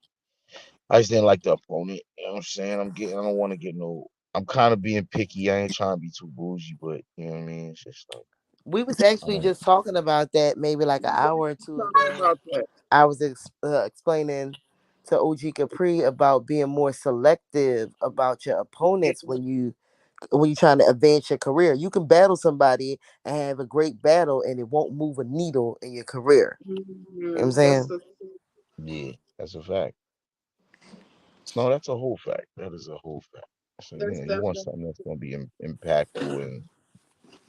I just didn't like the opponent. You know what I'm saying? I don't want to get no. I'm kind of being picky. I ain't trying to be too bougie, but you know what I mean. It's just like, We was actually um, just talking about that maybe like an hour or two Talking ago. about that. I was explaining to OG Capri about being more selective about your opponents when you're trying to advance your career. You can battle somebody and have a great battle and it won't move a needle in your career. You know what I'm That's saying? the yeah, that's a fact. No, that's a whole fact. That is a whole fact. So that's you want definitely something that's gonna be impactful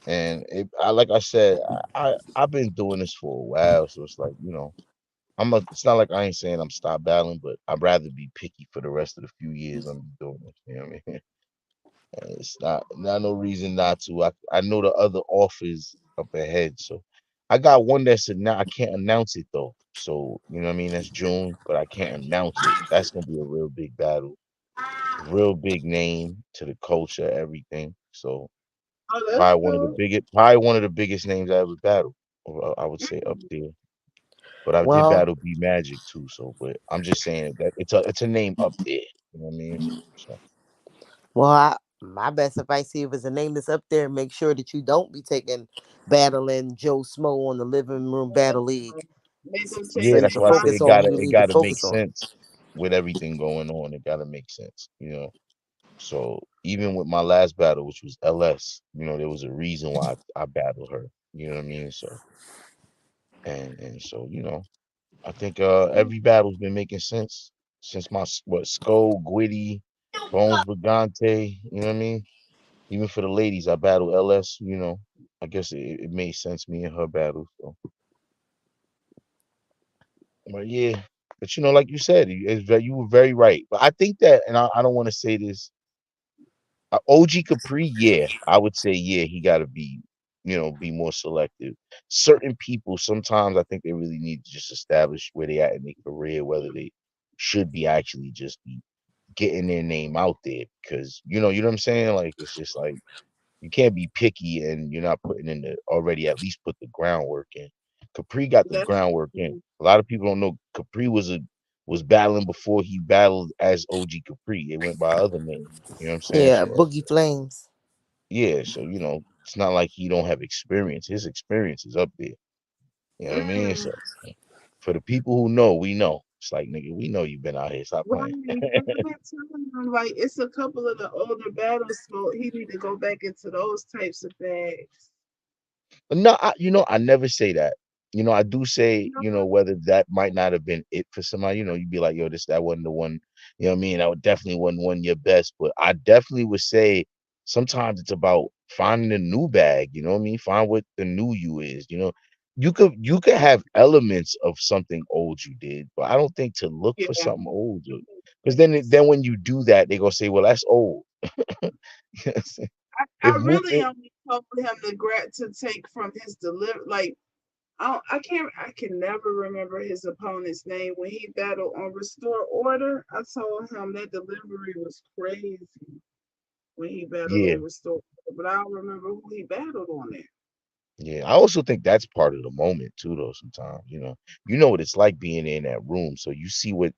I like I said, I've been doing this for a while, so it's like it's not like I ain't saying I'm stop battling, but I'd rather be picky for the rest of the few years I'm doing this. You know what I mean? And it's not no reason not to. I know the other offers up ahead, so I got one that's now I can't announce it though. So you know what I mean? That's June, but I can't announce it. That's gonna be a real big battle, real big name to the culture, everything. So oh, that's good. probably one of the biggest names I ever battled. Or I would say up Mm, there. But I did Well, battle B Magic too. So, but I'm just saying that it's a name up there. You know what I mean? So my best advice here is to name this up there and make sure that you don't be taking battling Joe Smo on the living room battle league. Make them take So yeah, it you that's can why I say upon focus it on gotta who you it need to gotta make focus on. sense with everything going on. It gotta make sense. So even with my last battle, which was LS, there was a reason why I battled her. You know what I mean? So and so I think every battle's been making sense since Skull, Gwitty, Bones Brigante, you know what I mean? Even for the ladies, I battle LS, I guess it made sense me and her battle. So but yeah. But like you said, you were very right. But I think that, and I don't want to say this, OG Capri, yeah, I would say, yeah, he got to be more selective. Certain people, sometimes I think they really need to just establish where they at in their career, whether they should be actually just be getting their name out there, because you know what I'm saying. Like it's just like you can't be picky and you're not putting in the already at least put the groundwork in. Capri got the That's groundwork in. A lot of people don't know Capri was battling before he battled as OG Capri. They went by other names. You know what I'm saying? Yeah, So Boogie Flames. yeah, so it's not like he don't have experience. His experience is up there. You know what I mean? mm, So for the people who know, we know. It's like nigga, we know you've been out here. Stop right. playing. And I've been telling him like it's a couple of the older battles, so he need to go back into those types of bags. No, I never say that. I do say, No, whether that might not have been it for somebody, you'd be like, yo, that wasn't the one, you know what I mean? That would definitely wasn't one of your best. But I definitely would say sometimes it's about finding a new bag, you know what I mean? Find what the new you is, You could have elements of something old you did, but I don't think to look for yeah. something old, because then when you do that, they're gonna say, well, that's old. I if move really only told him to take from his deliver like I can't. I can never remember his opponent's name when he battled on Restore Order. I told him that delivery was crazy when he battled Yeah, on Restore Order, but I don't remember who he battled on there. yeah. I also think that's part of the moment too, though. Sometimes, you know what it's like being in that room, so you see what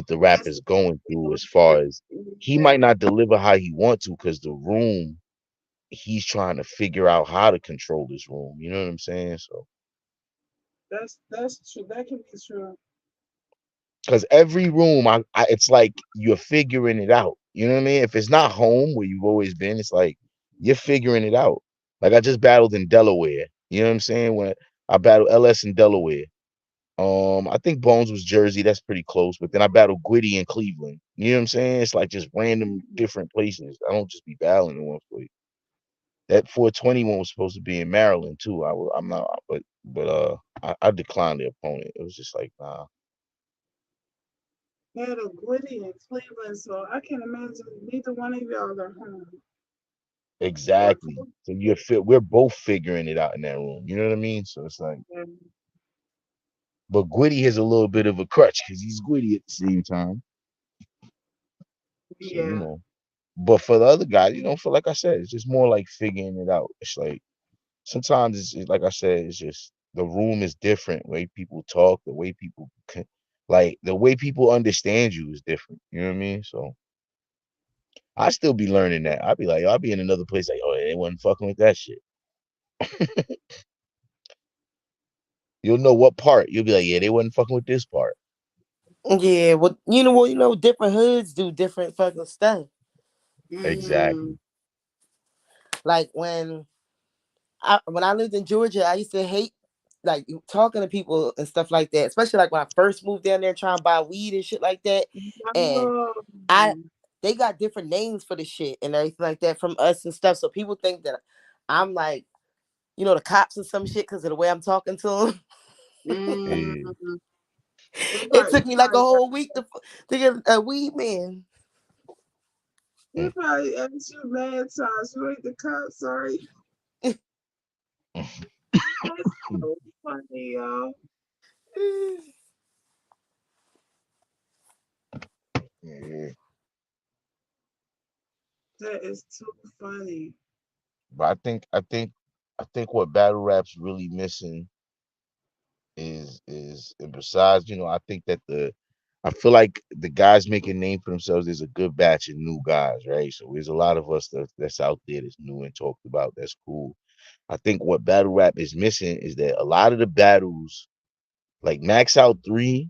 the That's rapper's going through as far as he yeah, might not deliver how he want to because the room he's trying to figure out how to control this room. You know what I'm saying? So that's true. That can be true. because every room, it's like you're figuring it out. You know what I mean? If it's not home where you've always been, it's like you're figuring it out. Like I just battled in Delaware. You know what I'm saying? When I battled LS in Delaware. I think Bones was Jersey. That's pretty close. But then I battled Gwitty in Cleveland. You know what I'm saying? It's like just random different places. I don't just be battling in one place. That 420 one was supposed to be in Maryland too. I'm not, I declined the opponent. It was just like, nah. He had a Gwitty in Cleveland, so I can't imagine neither one of y'all are home or Exactly. close So we're both figuring it out in that room. You know what I mean? So it's like, to them. but Gwitty has a little bit of a crutch because he's Gwitty at the same time. So Yeah, but for the other guy, for like I said, it's just more like figuring it out. It's like sometimes like I said, it's just the room is different. The way people talk, the way people like the way people understand you is different. You know what I mean? So I still be learning that. I'll be like, I'll be in another place like, oh, they wasn't fucking with that shit. You'll know what part. You'll be like, yeah, they wasn't fucking with this part. Yeah, well, different hoods do different fucking stuff. mm, Exactly. Like when I lived in Georgia, I used to hate like talking to people and stuff like that. Especially like when I first moved down there trying to buy weed and shit like that. And no, I they got different names for the shit and everything like that from us and stuff. So people think that I'm like, the cops or some shit because of the way I'm talking to them. mm, Yeah. It took you me like a probably whole week to get a weed man. he probably asked you mad times. You ain't the cop, sorry. That's so funny, y'all. Yeah. That is too funny. But I think what battle rap's really missing is and besides, I think that I feel like the guys making name for themselves, there's a good batch of new guys, right? So there's a lot of us that's out there that's new and talked about. That's cool. I think what battle rap is missing is that a lot of the battles, like Max Out 3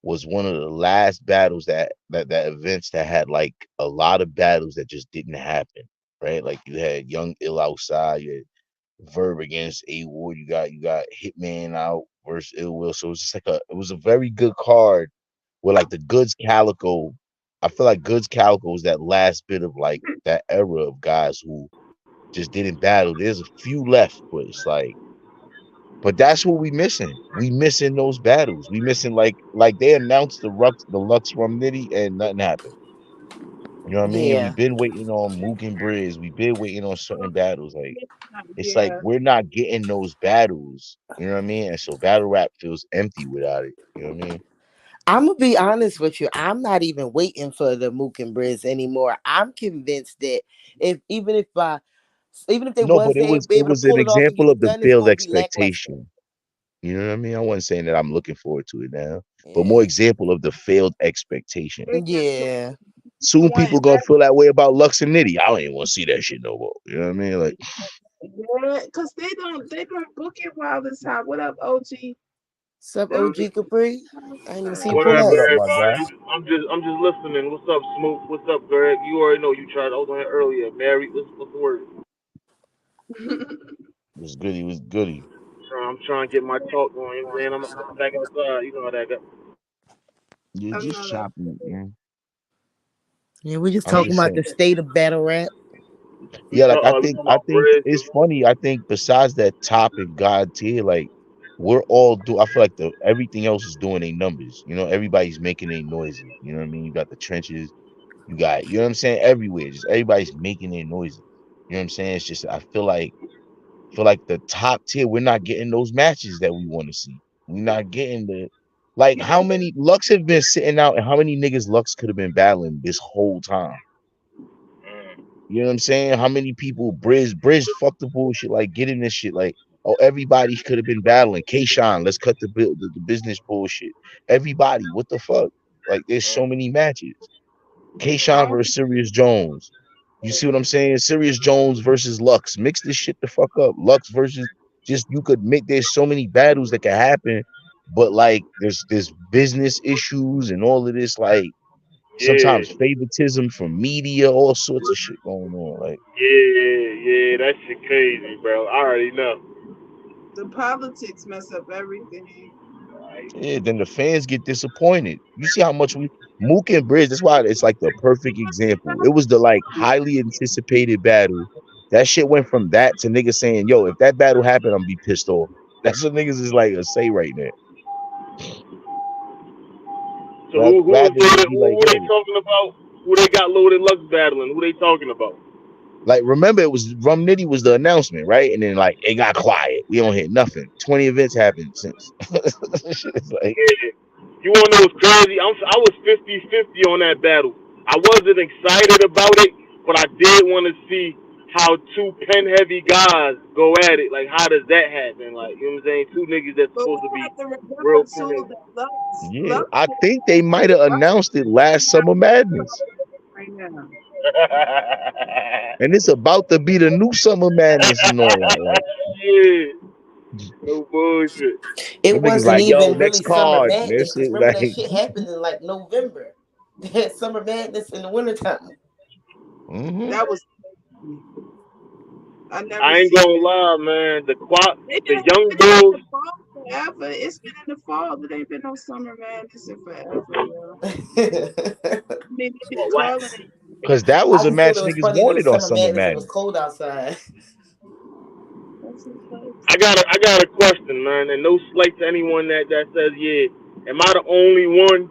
was one of the last battles that events that had like a lot of battles that just didn't happen. Right? Like you had Young Ill outside, you had Verb against A Ward, you got Hitman out versus Ill Will. So it was just like it was a very good card where like the Goods Calico, I feel like Goods Calico was that last bit of like that era of guys who just didn't battle. There's a few left, but it's like, but that's what we missing. We missing those battles. We missing like they announced the Lux Rum Nitty and nothing happened. You know what I mean? We've Yeah. been waiting on Mook and Briz. We've been waiting on certain battles. Like it's like Yeah. we're not getting those battles. You know what I mean? And so battle rap feels empty without it. You know what I mean? I'm gonna be honest with you. I'm not even waiting for the Mook and Briz anymore. I'm convinced that even if they No, was but it there was be it able to was an pull it off and get example of it the done, it's failed gonna be lackluster. expectation. You know what I mean? I wasn't saying that I'm looking forward to it now, but more Yeah. example of the failed expectation. Yeah. Soon One, people gonna feel that way about Lux and Nitty. I don't even want to see that shit no more. You know what I mean? Like, yeah, cause they don't book it while it's hot. What up, OG? Sup, They don't be OG Capri? I didn't even see you What pull up, what up. up, my everybody? guy? I'm just listening. What's up, Smoot? What's up, Greg? You already know you tried. I was on here earlier. Mary, what's the word? It was goody, was goody. I'm trying to get my talk going. You know what I'm saying I'm back inside. You know how that go. You're I just know that. chopping it, man. Yeah, we just I'm talking just about saying. the state of battle rap. We Yeah, like talk. I We think talking I about think Bridge. it's funny. I think besides that top and God tier, like we're all do. I feel like the everything else is doing their numbers. Everybody's making their noises. You know what I mean? You got the trenches. You know what I'm saying? Everywhere, just everybody's making their noises. You know what I'm saying? It's just I feel like For like the top tier, we're not getting those matches that we want to see. We're not getting the like how many Lux have been sitting out and how many niggas Lux could have been battling this whole time. Mm. You know what I'm saying? How many people Bridge fucked the bullshit, like getting this shit, like, oh, everybody could have been battling. K-Shine, let's cut the business bullshit. Everybody, what the fuck? Like, there's so many matches. I K-Shine don't versus Sirius Jones. You see what I'm saying? Sirius Jones versus Lux. Mix this shit the fuck up. Lux versus just you could make there's so many battles that can happen, but like there's business issues and all of this, like Yeah, sometimes favoritism from media, all sorts of shit going on. Like, yeah, that shit crazy, bro. I already know. the politics mess up everything. Like, yeah, then the fans get disappointed. You see how much we Mook and Bridge, that's why it's like the perfect example. It was the like highly anticipated battle. That shit went from that to niggas saying, yo, if that battle happened, I'm gonna be pissed off. That's what niggas is like say right now. So who Rather just be like, who they yo, talking about? Who they got Loaded Lux battling? Who they talking about? like remember it was Rum Nitty was the announcement, right? And then like it got quiet. We don't hear nothing. 20 events happened since. Shit is like, Yeah. You wanna know what's crazy? I was 50-50 on that battle. I wasn't excited about it, but I did want to see how two pen heavy guys go at it. Like, how does that happen? Like, you know what I'm saying? Two niggas that's but we supposed to be have to remember real pen too heavy. that Lux yeah, Lux I is think they might have Lux announced it last Summer Madness. right now. And it's about to be the new Summer Madness and all that. Like, Yeah, no bullshit. It them niggas wasn't like, yo, even next really Summer card. That Madness because shit remember that like, shit happened in like November. They had Summer Madness in the wintertime. hmm That was crazy. I never I ain't seen gonna that. lie, man. They've The been young having it in bulls. the fall forever. It's been in the fall. There ain't been no summer madness in forever, yo. I I mean, they've been What? calling it. because that was a just thought match it was niggas funny that it was wanted on Summer Summer Madness and it was Madness. cold outside. That's just I crazy. got a question, man, and no slight to anyone that says, yeah, am I the only one,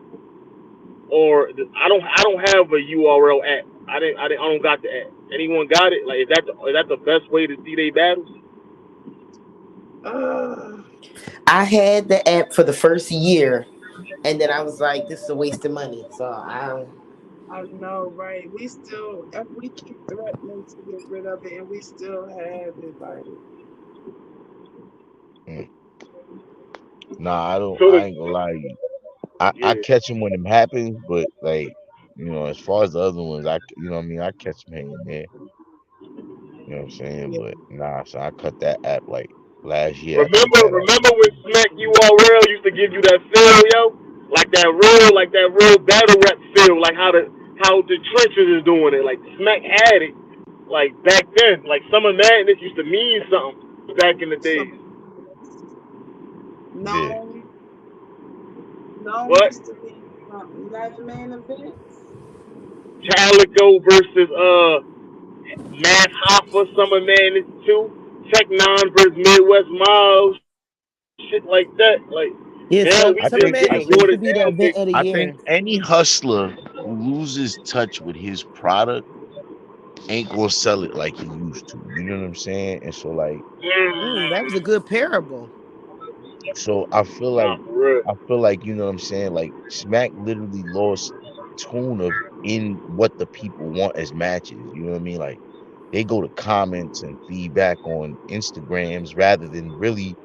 or I don't have a URL app. I don't got the app. Anyone got it? Like, is that the best way to see they battles? Uh, I had the app for the first year, and then I was like, "This is a waste of money." So I know, right? We still, we keep threatening to get rid of it, and we still have it. Like, Mm. Nah, I don't. So the I ain't gonna lie to you. I yeah, catch them when it happens, but like, as far as the other ones, you know what I mean. I catch them here and there. You know what I'm saying? yeah, But nah, so I cut that app like last year. I cut that app. remember when Smack URL used to give you that feel, yo, like that real battle rap feel, like how the trenches is doing it. Like Smack had it, like back then. Like Summer Madness used to mean something back in the days. some Yeah, known, known What? used to be United Main Events. Calico versus Mass Hoffa, Summer Madness 2, Tech 9 versus Midwest Miles, shit like that. Like, yeah, now we I Summer just think I Madness getting used think to watered be the down event big. of the I think year. any hustler who loses touch with his product ain't gonna sell it like he used to. You know what I'm saying? And so like, That was a good parable. so Nah, for real. I feel like you know what I'm saying. Like Smack literally lost tune of in what the people want as matches. You know what I mean? Like they go to comments and feedback on Instagrams rather than really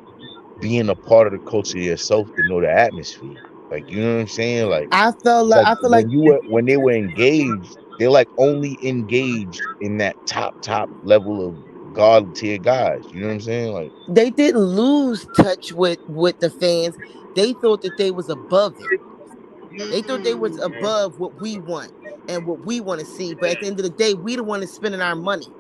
being a part of the culture yourself to know the atmosphere. Like you know what I'm saying? Like I feel like when they were engaged, they're like only engaged in that top level of god tier guys. You know what I'm saying? Like, they didn't lose touch with the fans. They thought that they was above it. They thought they was Mm, above what we want and what we want to see. But at the end of the day, we the one that's spending our money.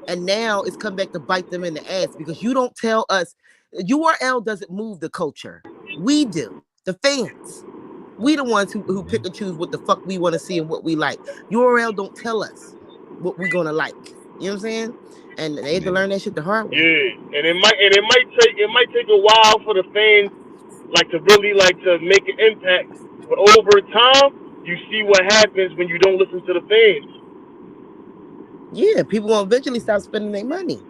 And now it's come back to bite them in the ass because you don't tell us. URL doesn't move the culture. We do. The fans. We the ones who pick and choose what the fuck we want to see and what we like. URL don't tell us what we gonna like. You know what I'm saying? And they had to yeah, learn that shit the hard way. Yeah, and it might take a while for the fans like to really like to make an impact, but over time you see what happens when you don't listen to the fans. Yeah, people gonna eventually stop spending their money.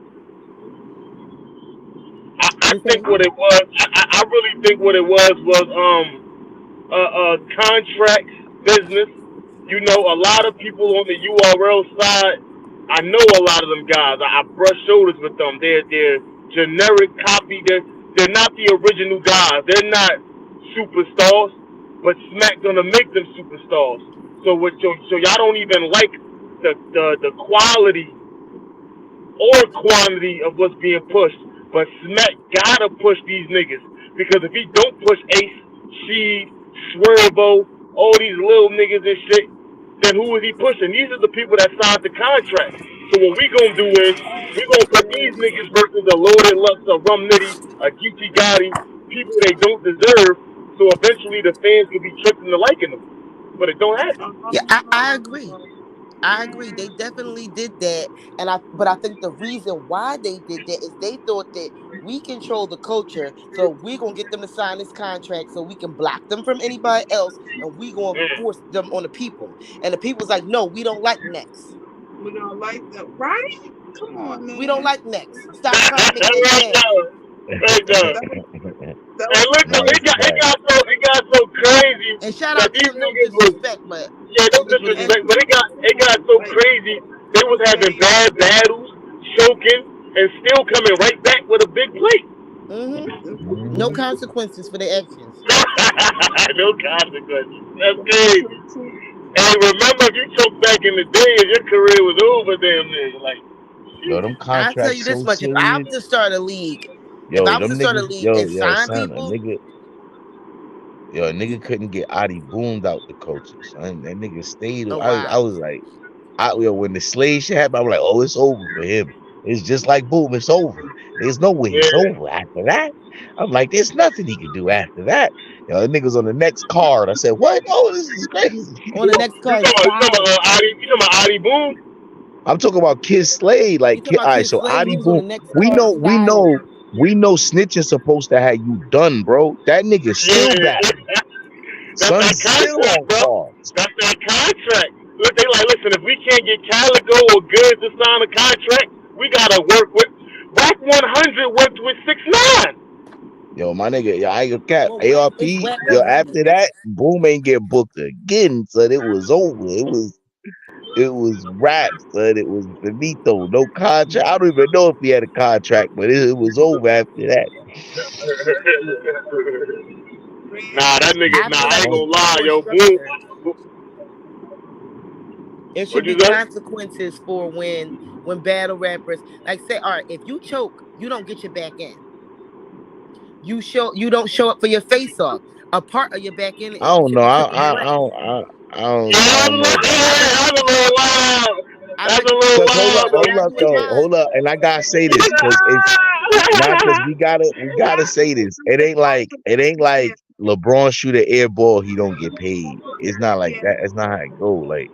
What you think say? what it was. I really think what it was contract business. You know, a lot of people on the URL side, I know a lot of them guys. I brush shoulders with them. They're generic copy. They're not the original guys. They're not superstars, but Smack gonna make them superstars. So y'all don't even like the quality or quantity of what's being pushed. But Smack gotta push these niggas because if he don't push Ace, Sheed, Swervo, all these little niggas and shit, then who is he pushing? These are the people that signed the contract. So what we gonna do is we gonna put these niggas versus a Loaded Lux, a Rum Nitty, a Geechee Gotti, people they don't deserve. So eventually the fans can be tricked into liking them, but it don't happen. Yeah, I agree. I agree. They definitely did that, and but I think the reason why they did that is they thought that we control the culture, so we're gonna get them to sign this contract so we can block them from anybody else, and we gonna Mm. force them on the people. And the people's like, no, we don't like next. We don't like that, right? Come on, We don't man. like next. Stop trying to make that shit Right happen. now, right now. That was that And was listen, No, crazy. that's a fact. it got so crazy And shout that out to these them, no niggas was disrespect, but yeah, no it is what it And is. disrespect, but it got so like crazy. They was having they bad battles, choking, and still coming right back with a big plate. Mm-hmm. No Mhm. consequences for their actions. No consequences. That's but they crazy. took two. And remember, if you choked back in the day, your career was over, damn near. Like, Yo, sheesh. them I tell you contracts this so much: if I was serious. to start a league, if Yo, I was to them start a niggas. league Yo, and yo, sign son, people, a nigga couldn't get Adi boomed out the coaches. Son. That nigga stayed. oh I wow, was like, yo, when the slave shit happened, I was like, oh, it's over for him. It's just like boom, it's over. There's no way it's Yeah. over after that. I'm like, there's nothing he can do after that. The niggas on the next card. I said, what? Oh, this is crazy. on the next card, You talking Styles. about Adi? You talking about Adi Boom? I'm talking about Kid Slade. You Like, talking about all right, Kid so Slade? He Adi was on boom. the next We card, know, we Styles. know, we know. Snitching supposed to have you done, bro. That nigga still Yeah. battling. That's that Son's still contract, on bro. cards. That's that contract. Look, they like, listen, if we can't get Calico or Good to sign a contract, we gotta work with. Whack 100 worked with 6ix9ine. Yo, my nigga, yo, I ain't gonna cap. Well, it's ARP, whack yo, 100. after that, Boom ain't get booked again, son. It was over. It was rap, son. It was finito. No contract. I don't even know if he had a contract, but it was over after that. Nah, that nigga. I Nah, feel I ain't like it Um, gonna should be lie, more yo. structured. Boom. There should What'd be you say? consequences for when battle rappers like say, all right, if you choke, you don't get your back end. You don't show up for your face off. A part of your back end I don't should know. be I, taken I, I away. don't, Yeah, I that's a don't know little, about I that. bet yeah, you that's a can't. little wild. I That's bet a you little can't. Cause Cause hold you up, know wild, what hold I though. up do with though, mine. hold up, and I gotta say this, cause it's not, cause we gotta say this. It ain't like LeBron shoot an air ball, he don't get paid. It's not like Yeah, that. That's not how it go. Like,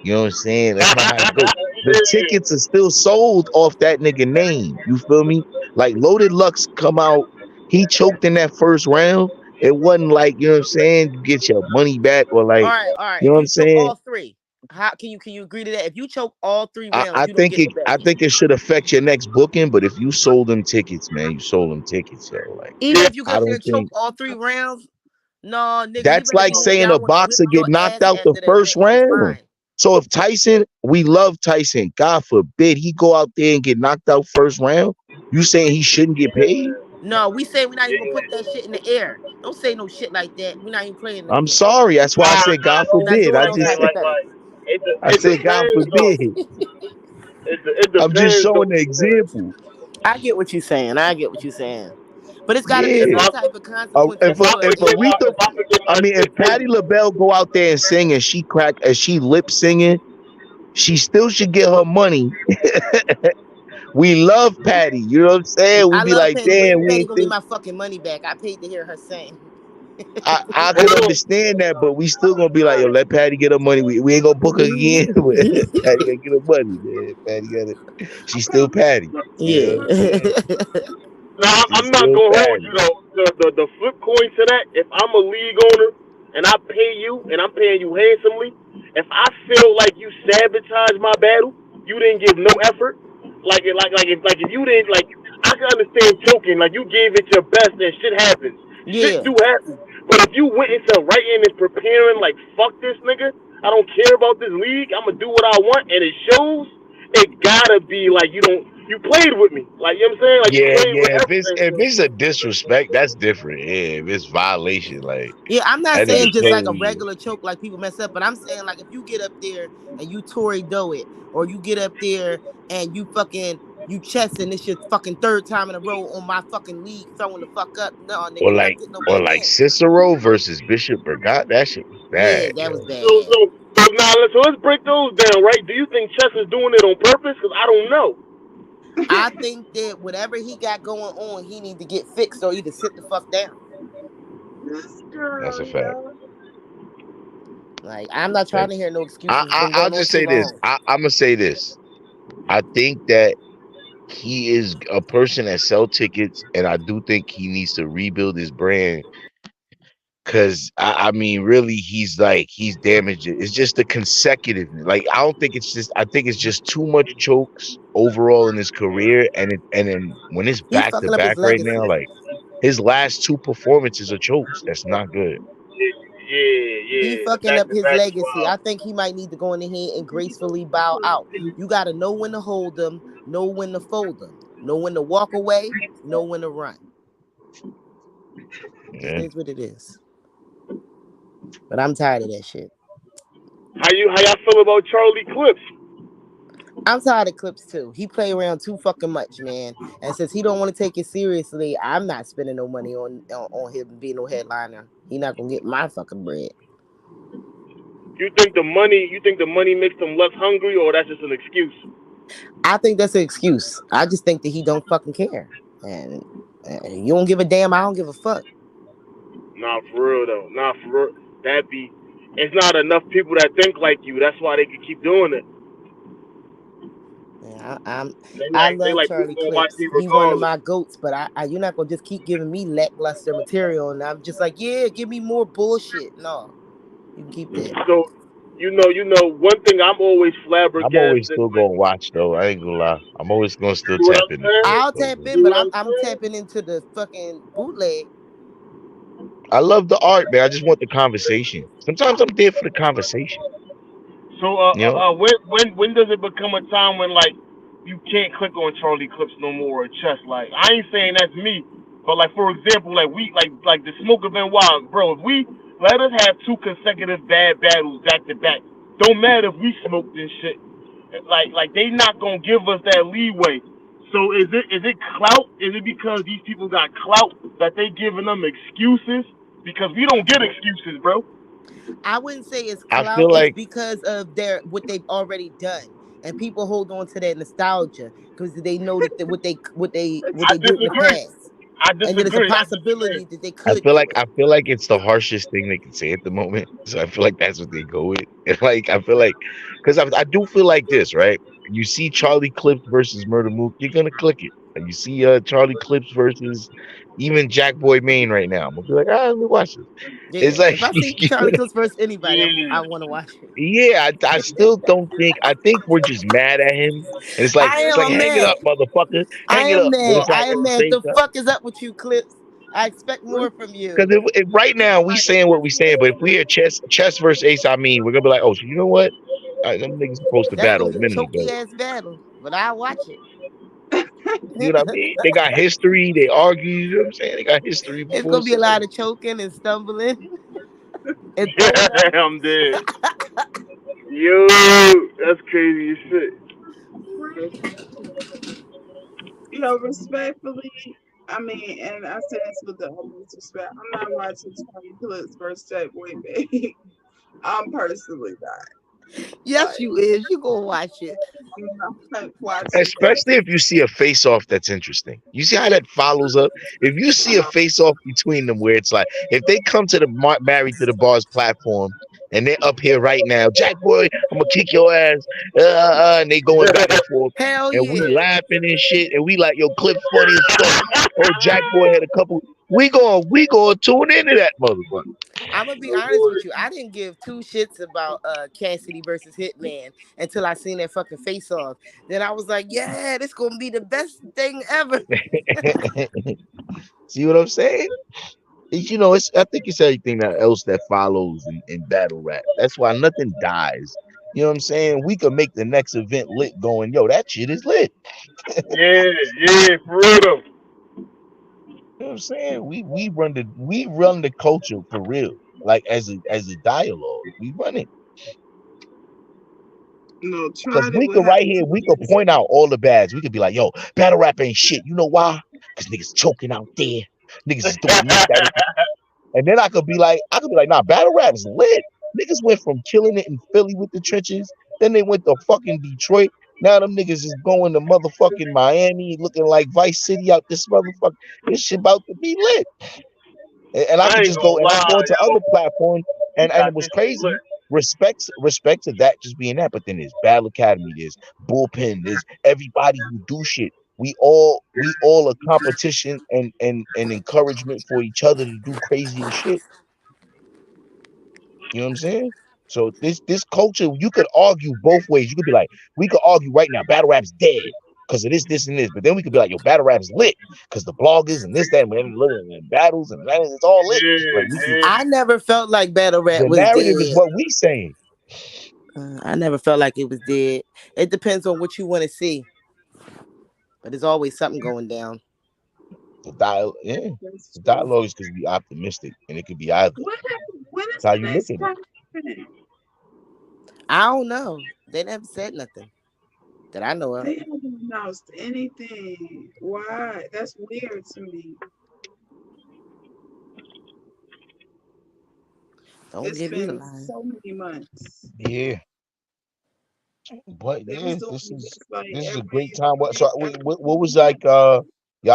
you know what I'm saying? That's not how it go. The Yeah. tickets are still sold off that nigga name. You feel me? Like Loaded Lux come out, he choked in that first round. It wasn't like, you know what I'm saying, you get your money back or like, All right. you know If what I'm you choke saying? all three, how can you agree to that? If you choke all three rounds, I you don't think get it no back I end. think it should affect your next booking, but if you sold them tickets, man, you sold them tickets, yo. Like, Even Yeah. if you I don't consider choke think all three rounds, no, nigga, you that's better like be like, saying yeah, I a want to whip boxer your get knocked ass out the after the first event and it's round. mine. So if Tyson, we love Tyson, God forbid he go out there and get knocked out first round, you saying he shouldn't get paid? No, we say we're not even gonna put Yeah. that shit in the air. Don't say no shit like that. We're not even playing no I'm game. sorry. That's why I said God We're not forbid. doing I those just hypotheticals. I It said God depends though. forbid. It I'm just depends showing though. the example. I get what you're saying. I get what you're saying. But it's got to be If Yeah. some I type of consequences for a If forget league. Aretha, if I forget I my mean, if ticket, Patti LaBelle go out there and sing and she lip singing, she still should get her money. We love Patty. You know what I'm saying? We I be love like, Patty, but damn, we Patty ain't gonna get think. my fucking money back. I paid to hear her sing. I could hold on. understand that, but we still gonna be like, yo, let Patty get her money. We ain't gonna book her again. But Patty gotta get her money, man. Patty gotta. She's okay. still Patty. You know Yeah. what I'm saying? Now She's I'm not still gonna hold you Patty. though. The flip coin to that, if I'm a league owner and I pay you and I'm paying you handsomely, if I feel like you sabotaged my battle, you didn't give no effort. Like if you didn't like, I I can understand choking. Like you gave it your best, and shit happens. Shit Yeah. do happen. But if you went into writing and preparing, like fuck this nigga, I don't care about this league. I'm gonna do what I want, and it shows. It gotta be like you don't. You played with me, like you know what I'm saying. Like you Yeah, played with yeah. everything. If So, it's a disrespect, that's different. Yeah, if it's violation, like Yeah, I'm not that nigga saying just like a showed you. regular choke like people mess up, but I'm saying like if you get up there and you Tory Doe it, or you get up there and you fucking you chest and it's your fucking third time in a row on my fucking league throwing the fuck up. No, nigga, Or you're not like getting or nowhere like again. Cicero versus Bishop Burgot. That shit was Yeah, bad, that was yo. so, bad. so, so now, so let's break those down, right? Do you think Chess is doing it on purpose? Because I don't know. I think that whatever he got going on, he need to get fixed or either sit the fuck down. This That's girl, a fact. yo. Like I'm not trying That- to hear no excuses. It's been I'll going on just too say this. long. I'm gonna say this. I think that he is a person that sell tickets, and I do think he needs to rebuild his brand. Cause I mean, really, he's damaged it. It's just the consecutive. Like I don't think it's just. I think it's just too much chokes overall in his career, and then when it's He back to fucking up his back right now, legacy. like his last two performances are chokes. That's not good. He Yeah. The fucking back up to his back is legacy. I wild. think he might need to go in here and gracefully bow out. You got to know when to hold them, know when to fold them, know when to walk away, know when to run. It Yeah. is what it is. But I'm tired of that shit. How y'all feel about Charlie Clips? I'm tired of Clips too. He play around too fucking much, man. And since he don't want to take it seriously, I'm not spending no money on him being no headliner. He not gonna get my fucking bread. You think the money makes them less hungry, or that's just an excuse? I think that's an excuse. I just think that he don't fucking care. And you don't give a damn. I don't give a fuck. Nah, for real though. Nah, for real. That be. It's not enough people that think like you. That's why they can keep doing it. Yeah, They I like love people Charlie gonna watch Clips. me He one of regardless. my goats, but you're not gonna just keep giving me lackluster material, and I'm just like, yeah, give me more bullshit. No, you can keep that. So, one thing I'm always I'm always flabbergasted still with. gonna watch though. I ain't gonna lie. I'm always gonna still See what tap I'm into saying? I'll it. tap See in, but what I'm I'm I'm saying? tapping into the fucking bootleg. I love the art, man. I just want the conversation. Sometimes I'm there for the conversation. So, You know, when does it become a time when like you can't click on Charlie Clips no more or Chess? Like, I ain't saying that's me, but like for example, like we like the smoke event wild, bro. If we let us have two consecutive bad battles back to back, don't matter if we smoked this shit. Like they not gonna give us that leeway. So is it clout? Is it because these people got clout that they giving them excuses? Because we don't get excuses, bro. I wouldn't say it's I clout. feel It's like because of their what they've already done, and people hold on to that nostalgia because they know that what I they did in the disagree. past, I and that it's a disagree. I disagree. possibility that they could do it. I feel like it's the harshest thing they can say at the moment. So I feel like that's what they go with. And like I feel like because I do feel like this, right? You see Charlie Clips versus Murder Mook, you're gonna click it. And you see Charlie Clips versus even Jack Boy Maine right now. I'm gonna be like, let me watch this. It's Yeah, like if I see Charlie Clips versus anybody, I Yeah. want to watch it. yeah, I still don't think I think we're just mad at him. And I it's am. like I'm hang it mad. up, motherfucker. I Hang it am up. But mad. it's like I at am the mad. same The time. fuck is up with you, Clips? I expect more from Because you. if right now we saying what we saying, but if we hear chess versus Ace, I mean, we're gonna be like, oh, so you know what? Them niggas supposed to That's battle gonna a be a minute choky ago. ass battle, but I watch it. You know what I mean? They got history. They argue. You know what I'm saying? They got history It's before. gonna be So a like, lot of choking and stumbling and throwing up. Yeah, I'm dead. Yo, that's crazy as shit. You know, respectfully, I mean, and I say this with the utmost respect. I'm not watching Charlie Clips versus Jack Boy Baby. I'm personally not. Yes, Like, you is. You gonna watch it. I'm not watching that. especially if you see a face off that's interesting. You see how that follows up. If you see a face off between them, where it's like if they come to the Married to the Bars platform. And they're up here right now, Jack Boy. I'm gonna kick your ass, and they going back and forth, Hell and we yeah. laughing and shit, and we like, yo, Clips funny as fuck. Oh, Jack Boy had a couple. We going tune into that motherfucker. I'm gonna be Let's honest do with you. I didn't give two shits about Cassidy versus Hitman until I seen that fucking face off. Then I was like, yeah, this gonna be the best thing ever. See what I'm saying? It's I think it's everything that else that follows in battle rap. That's why nothing dies. You know what I'm saying? We could make the next event lit going, yo, that shit is lit. Yeah, yeah, for real though. You know what I'm saying? We run the culture for real. Like as a dialogue. We run it. No, Cause tried it. we What could right happened here, to we the could next point out all the bads. We could be like, yo, battle rap ain't shit. You know why? Cause niggas choking out there. Niggas is doing this, that, and then I could be like, nah, battle rap is lit. Niggas went from killing it in Philly with the trenches, then they went to fucking Detroit. Now them niggas is going to motherfucking Miami, looking like Vice City out this motherfucker. This shit about to be lit. And I I could ain't just go gonna and I could go lie, into yo. other platforms, We and got it was this shit lit. crazy. Respect to that just being that, but then there's Battle Academy, there's Bullpen, there's everybody who do shit. We all a competition and encouragement for each other to do crazier shit. You know what I'm saying? So this culture, you could argue both ways. You could be like, we could argue right now, battle rap's dead because of this, and this. But then we could be like, yo, battle rap's lit because the bloggers and this, that, and battles and that, it's all lit. Yeah, Like we can, yeah. I never felt like battle rap the was narrative is dead. what we saying. I never felt like it was dead. It depends on what you want to see, but there's always something going down. Yeah, That's the true. dialogue is could be optimistic and it could be either. What happened? When is It's how the you look next at it. time happening? I don't know. They never said nothing that I know of. They haven't announced anything. Why? That's weird to me. Don't It's give me the been line. so many months. Yeah, but They yeah, was doing this is this like this is a great every time. What so week, what every was month. like y'all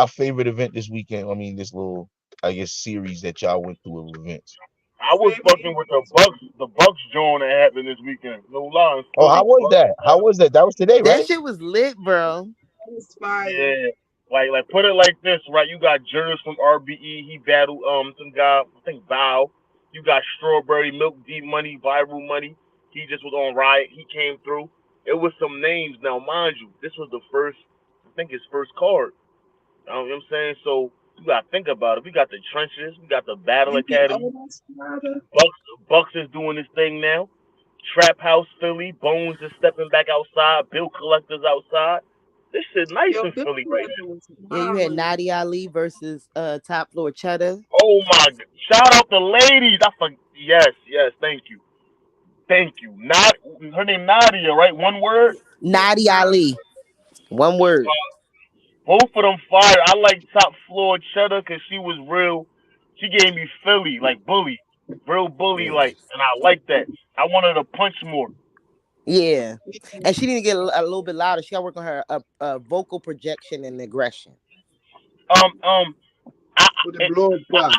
favorite event this weekend? I mean, this little I guess series that y'all went through of events. I was Favorite fucking with event this week. The Bucks joint that happened this weekend. No lie, Oh, how Philly was Bucks. that? How was that? That was today, That right? shit was lit, bro. That was fire. Yeah. Like put it like this, right? You got Jers from RBE, he battled some guy, I think Bow. You got Strawberry, Milk D Money, Viral Money. He just was on Riot, he came through. It was some names. Now mind you, this was the first I think his first card. You know what I'm saying? So you gotta think about it. We got the trenches, we got the Battle You get Academy. all that Strata. Bucks is doing his thing now. Trap House Philly, Bones is stepping back outside, Bill Collector's outside. This shit nice Yo, in Bill Philly right Collector now. was Yeah, you had wildin'. Nadia Ali versus Top Floor Cheddar. Oh my god. Shout out the ladies. Yes, yes, thank you. Thank you. Not her name Nadia, right? One word? Yeah, Nadia nah. Ali. One word. Both of them fire. I like Top Floor Cheddar because she was real. She gave me Philly, like bully. Real bully, Yeah. like, and I like that. I wanted to punch more. Yeah. Yeah. And she didn't get a little bit louder. She got to work on her vocal projection and aggression. Um, um, I, With the I, blood I clot.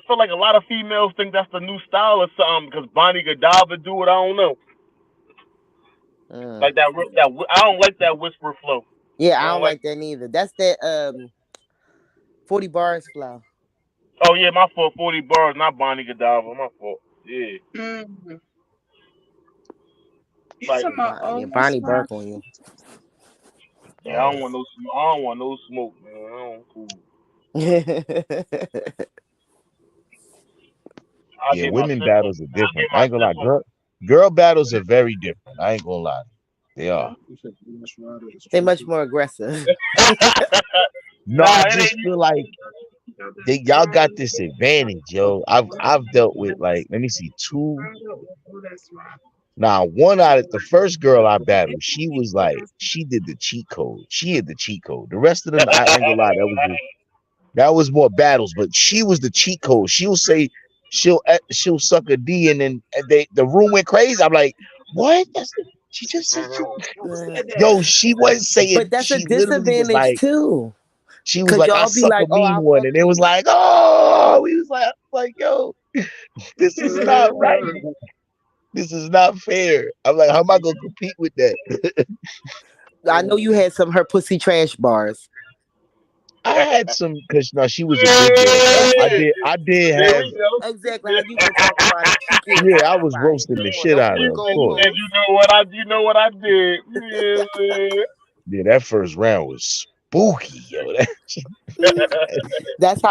feel like a lot of females think that's the new style or something because Bonnie Godiva do it. I don't know. Mm. Like I don't like that whisper flow. Yeah, I I don't don't like. like that neither. That's that 40 bars flow. Oh yeah, my fault. 40 bars, not Bonnie Godiva. My fault. Yeah, Mm. You like talking about Yeah, old Bonnie Strata? Burke on you. yeah, I don't Oh, want no. I don't want no smoke, man. I don't cool. I'll yeah, get my women sister. battles are I'll different. get I my ain't gonna lie, sister. girl battles are very different. I ain't gonna lie. They are. They much more aggressive. No, Nah, I it just ain't. feel like y'all got this advantage, yo. I've dealt with like, let me see, two. Now, one out of the first girl I battled, she was like, she did the cheat code. She had the cheat code. The rest of them, I ain't gonna lie, that was more battles, but she was the cheat code. She'll say she'll suck a D, and then the room went crazy. I'm like, what? She just said you. Who said that? Yo, she wasn't But saying. that's a She literally was disadvantage like, too. she was Cause like, I y'all be suck a like, oh, mean I'll one, fuck and it was you. like, oh, we was like, yo, this is not right. This is not fair. I'm like, how am I gonna compete with that? I know you had some her pussy trash bars. I had some because no, she was a good girl, but Exactly. I did There have we go. Exactly how you gonna talk about it. She can't yeah, I talk was about it. roasting the Come on, shit don't out of move her, the of He course. said, goalposts. you know what I did. Yeah. Yeah, that first round was spooky, yo. That shit, That's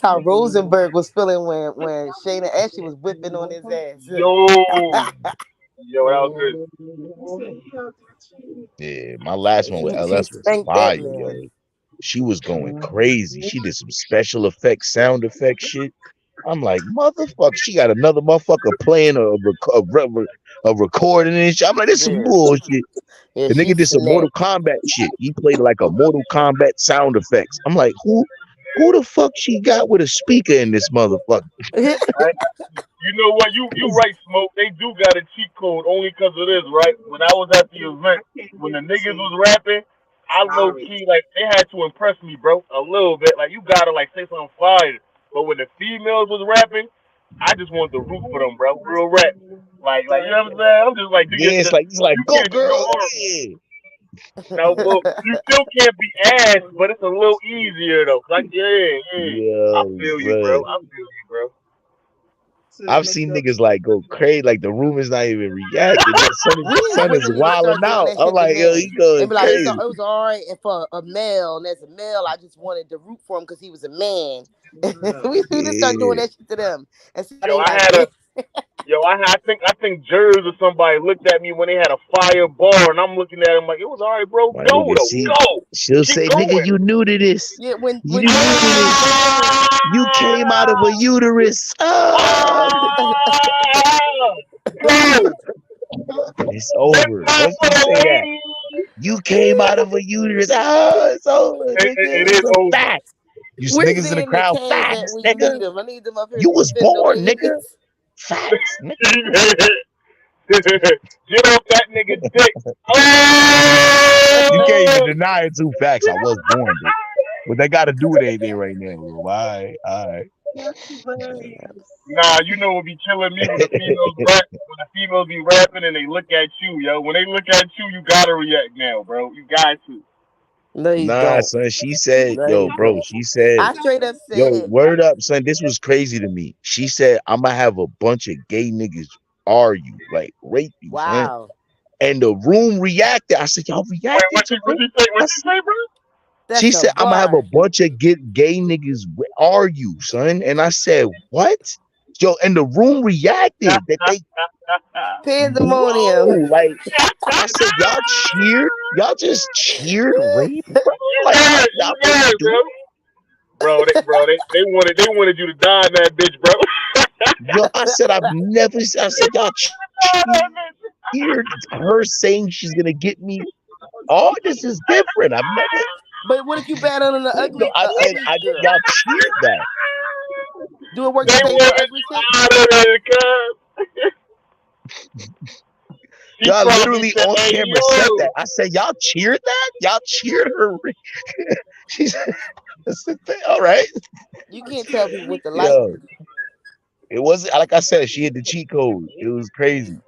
how Rosenberg was feeling when Shayna Ashley was whipping on his ass. Yo. Yo, that was good. He said he out there cheating. yeah, my last one with She LS was spanked that fire, yo. man. She was going crazy. She did some special effects, sound effect shit. I'm like, motherfucker, she got another motherfucker playing a recording and shit. I'm like, this some Yeah, bullshit. yeah, The she nigga did some Mortal snapped. Kombat shit. He played like a Mortal Kombat sound effects. I'm like, who the fuck she got with a speaker in this motherfucker? Right? You know what? You right, Smoke. They do got a cheat code only 'cause of this, right? When I was at the event, I can't when get the the niggas shit. was rapping, I low Sorry. key like they had to impress me, bro, a little bit. Like you gotta like say something fire. But when the females was rapping, I just wanted to root for them, bro. Real rap. Like you know what I'm saying? I'm just like, do your Yeah, shit. it's like You go can't do no girl. harm. Yeah. No, well, you still can't be ass, but it's a little easier though. Like, yeah. I Yo, feel you, bro. son. I feel you, bro. To I've make seen up. niggas like go crazy, like the room is not even reacting. That We son hate is when niggas wilding start doing out. that I'm shit to like, yo, he men. They going be like, crazy. it was all right and for a male, and as a male, I just wanted to root for him because he was a man. We just start doing Yeah. that shit to them and see how Yo, they I like had a it. I think Jers or somebody looked at me when they had a fire bar, and I'm looking at him like it was all right, bro. My Go nigga, though, see, go, she'll keep say, nigga, going. you new to this. Yeah, when You new Jers to was this. doing that You came out of a uterus. Ah, Ah, go. it's That's over. my Once you little say that, lady. you came out of a uterus. Ah, it's over, nigga. It It's is a over. fact. You Where's niggas in the Dan the crowd, Kelz at facts, when you nigga. need him? I need them up here You was defending them born, nigga. ladies. Facts, nigga. Get off that nigga dick. You can't even Oh! deny it. Two facts. I was born, but what they got to do with anything right now, bro. All right. That's hilarious. Nah, you know what be killing me when the females rap, when the females be rapping and they look at you, yo. When they look at you, you gotta react now, bro. You got to. No, you Nah, don't. son. She said, No, yo, you bro. don't. She said, I straight up yo, said, word up, son. This was crazy to me. She said, I'm gonna have a bunch of gay niggas argue, like rape you, son. "Wow, And the room reacted. I said, y'all Wait, reacted to what her? you say? What I you say, bro? She that's a said, I'm gonna have a bar." bunch of gay niggas argue, son. And I said, what? Yo, and the room reacted that they, Pandemonium. bro, like, I said, y'all cheered? Y'all just cheered rape, bro? Like, You y'all really mad, do bro? it? They wanted you to die in that bitch, bro. Yo, I said, I said, y'all cheered her saying she's gonna get me. Oh, this is different. I've never, But what if you battle in an no, ugly, I said, ugly girl? y'all cheered that. Do it work the They same for an wanted ugly you chick? out of there, cuz. She Y'all probably literally said, on hey, camera said yo. that. I said, y'all cheered that? Y'all cheered her. She said, I said, all right. You can't tell people what to like. Yo, it wasn't like I said, she had the cheat code. It was crazy.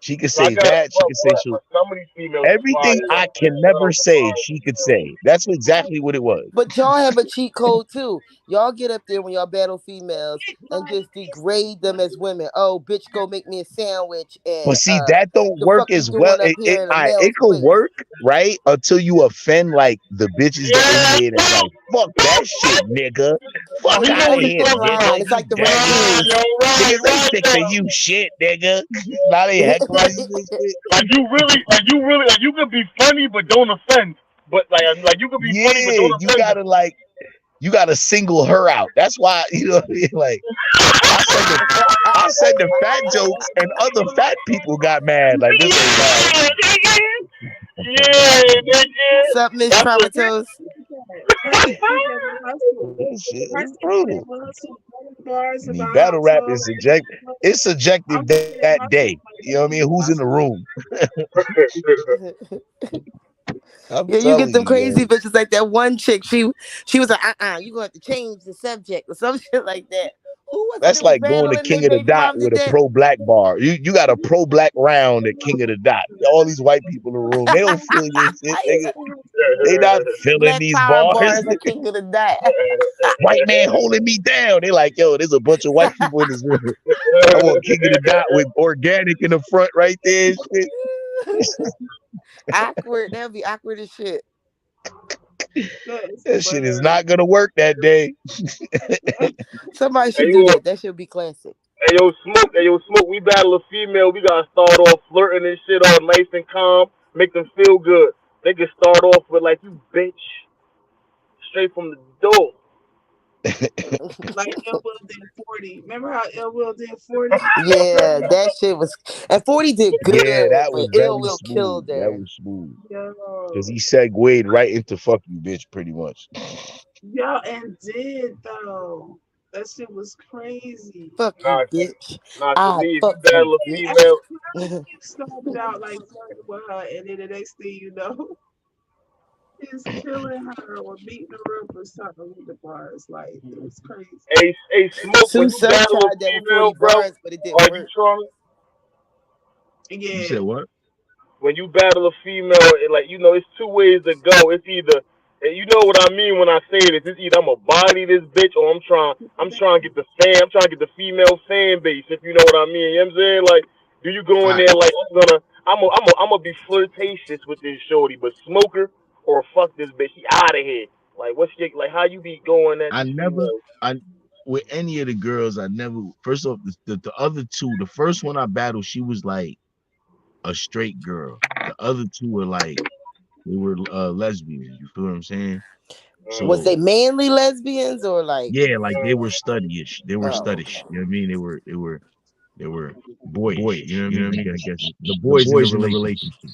She could So I say got a that. She could say she'll but some of these females is fire, everything I can never say, yo. she could say. That's exactly what it was. But y'all have a cheat code too. Y'all get up there when y'all battle females and just degrade them as women. Oh, bitch, go make me a sandwich But and see, that don't the work fuck you as well. doing up here in a It male's could place? work, right? Until you offend like the bitches that in Yeah. there that's like, fuck that shit, nigga. Oh, Fuck he know out of what he's here, Fixing talking nigga. about. line. It's You like the dirty ass. Yo, Redskins. Niggas ain't right, fixing yo. you shit, nigga. Now they heckling you and shit. Like you could be funny but don't offend. But like you could be funny but Yeah, don't offend them. you gotta single her out. That's why, you know what I mean? Like I said the fat jokes and other fat people got mad. Like this ain't right. Yeah, nigga. Yeah, nigga. Sup, Miss That's what. Traumatos? Last week at the hospital. This shit is Person said brutal. one or two bars The about how battle rap tall is they subjective. was. It's subjective I'm sitting that in the day. hospital You like, know what I mean? Who's in the room? I'm Yeah, you get telling them you, crazy yo. bitches like that one chick. She was like, you gonna have to change the subject or some shit like that. Who was it That's that was like going to battling? Their King of the baby Dot mom did with a that. pro black bar. You got a pro black round at King of the Dot. All these white people in the room, they don't feel your shit, nigga. They not feeling Black these power bars. bars are king of the dot. White man holding me down. They like, yo, there's a bunch of white people in this room. I want King of the Dot with organic in the front right there and shit. Awkward. That'd be awkward as shit. That is That shit is hilarious. not gonna work that day. Somebody Hey should do yo, that. That should be classic. hey yo, smoke. We battle a female. We gotta start off flirting and shit, all nice and calm, make them feel good. They can start off with like, you bitch, straight from the door. Like Ill Will did 40. Remember how Ill Will did 40? Yeah, that shit was. And 40 did Yeah, good, that but was Ill very Will smooth. killed That her. was smooth. Because Yo. he segued right into fuck you, bitch, pretty much. Yo, and did though. That shit was crazy. Fuck you, Nah, bitch. nah. To I me, if you fuck you, battle a And bitch. female, he started out like flirting with her, and then the next thing you know, he's killing her or beating her up or something with the bars. Like, it was crazy. a smoke when Sue you Surf battle a tried that with 40 female, bro. bars, but it didn't Are you work. trying? You said Yeah. what? When you battle a female, like it's 2 ways to go. It's either, and you know what I mean when I say this. It's either I'm gonna body this bitch, or I'm trying to get the fan, I'm trying to get the female fan base. If you know what I mean, you know what I'm saying? Like, do you go in I there like I'm gonna be flirtatious with this shorty, but smoker or fuck this bitch, she out of here. Like, what's your like? How you be going at I these never females? I with any of the girls, I never first off the other two, the first one I battled, she was like a straight girl. The other two were like they were lesbians. You feel what I'm saying? Was So they Mm-hmm. mainly lesbians or like, yeah, like they were studyish. They were oh, studdish. okay. You know what I mean? They were boyish. You know boyish. what I You know mean? what I mean? I I guess guess the the boys in the boys in the relationship. relationship.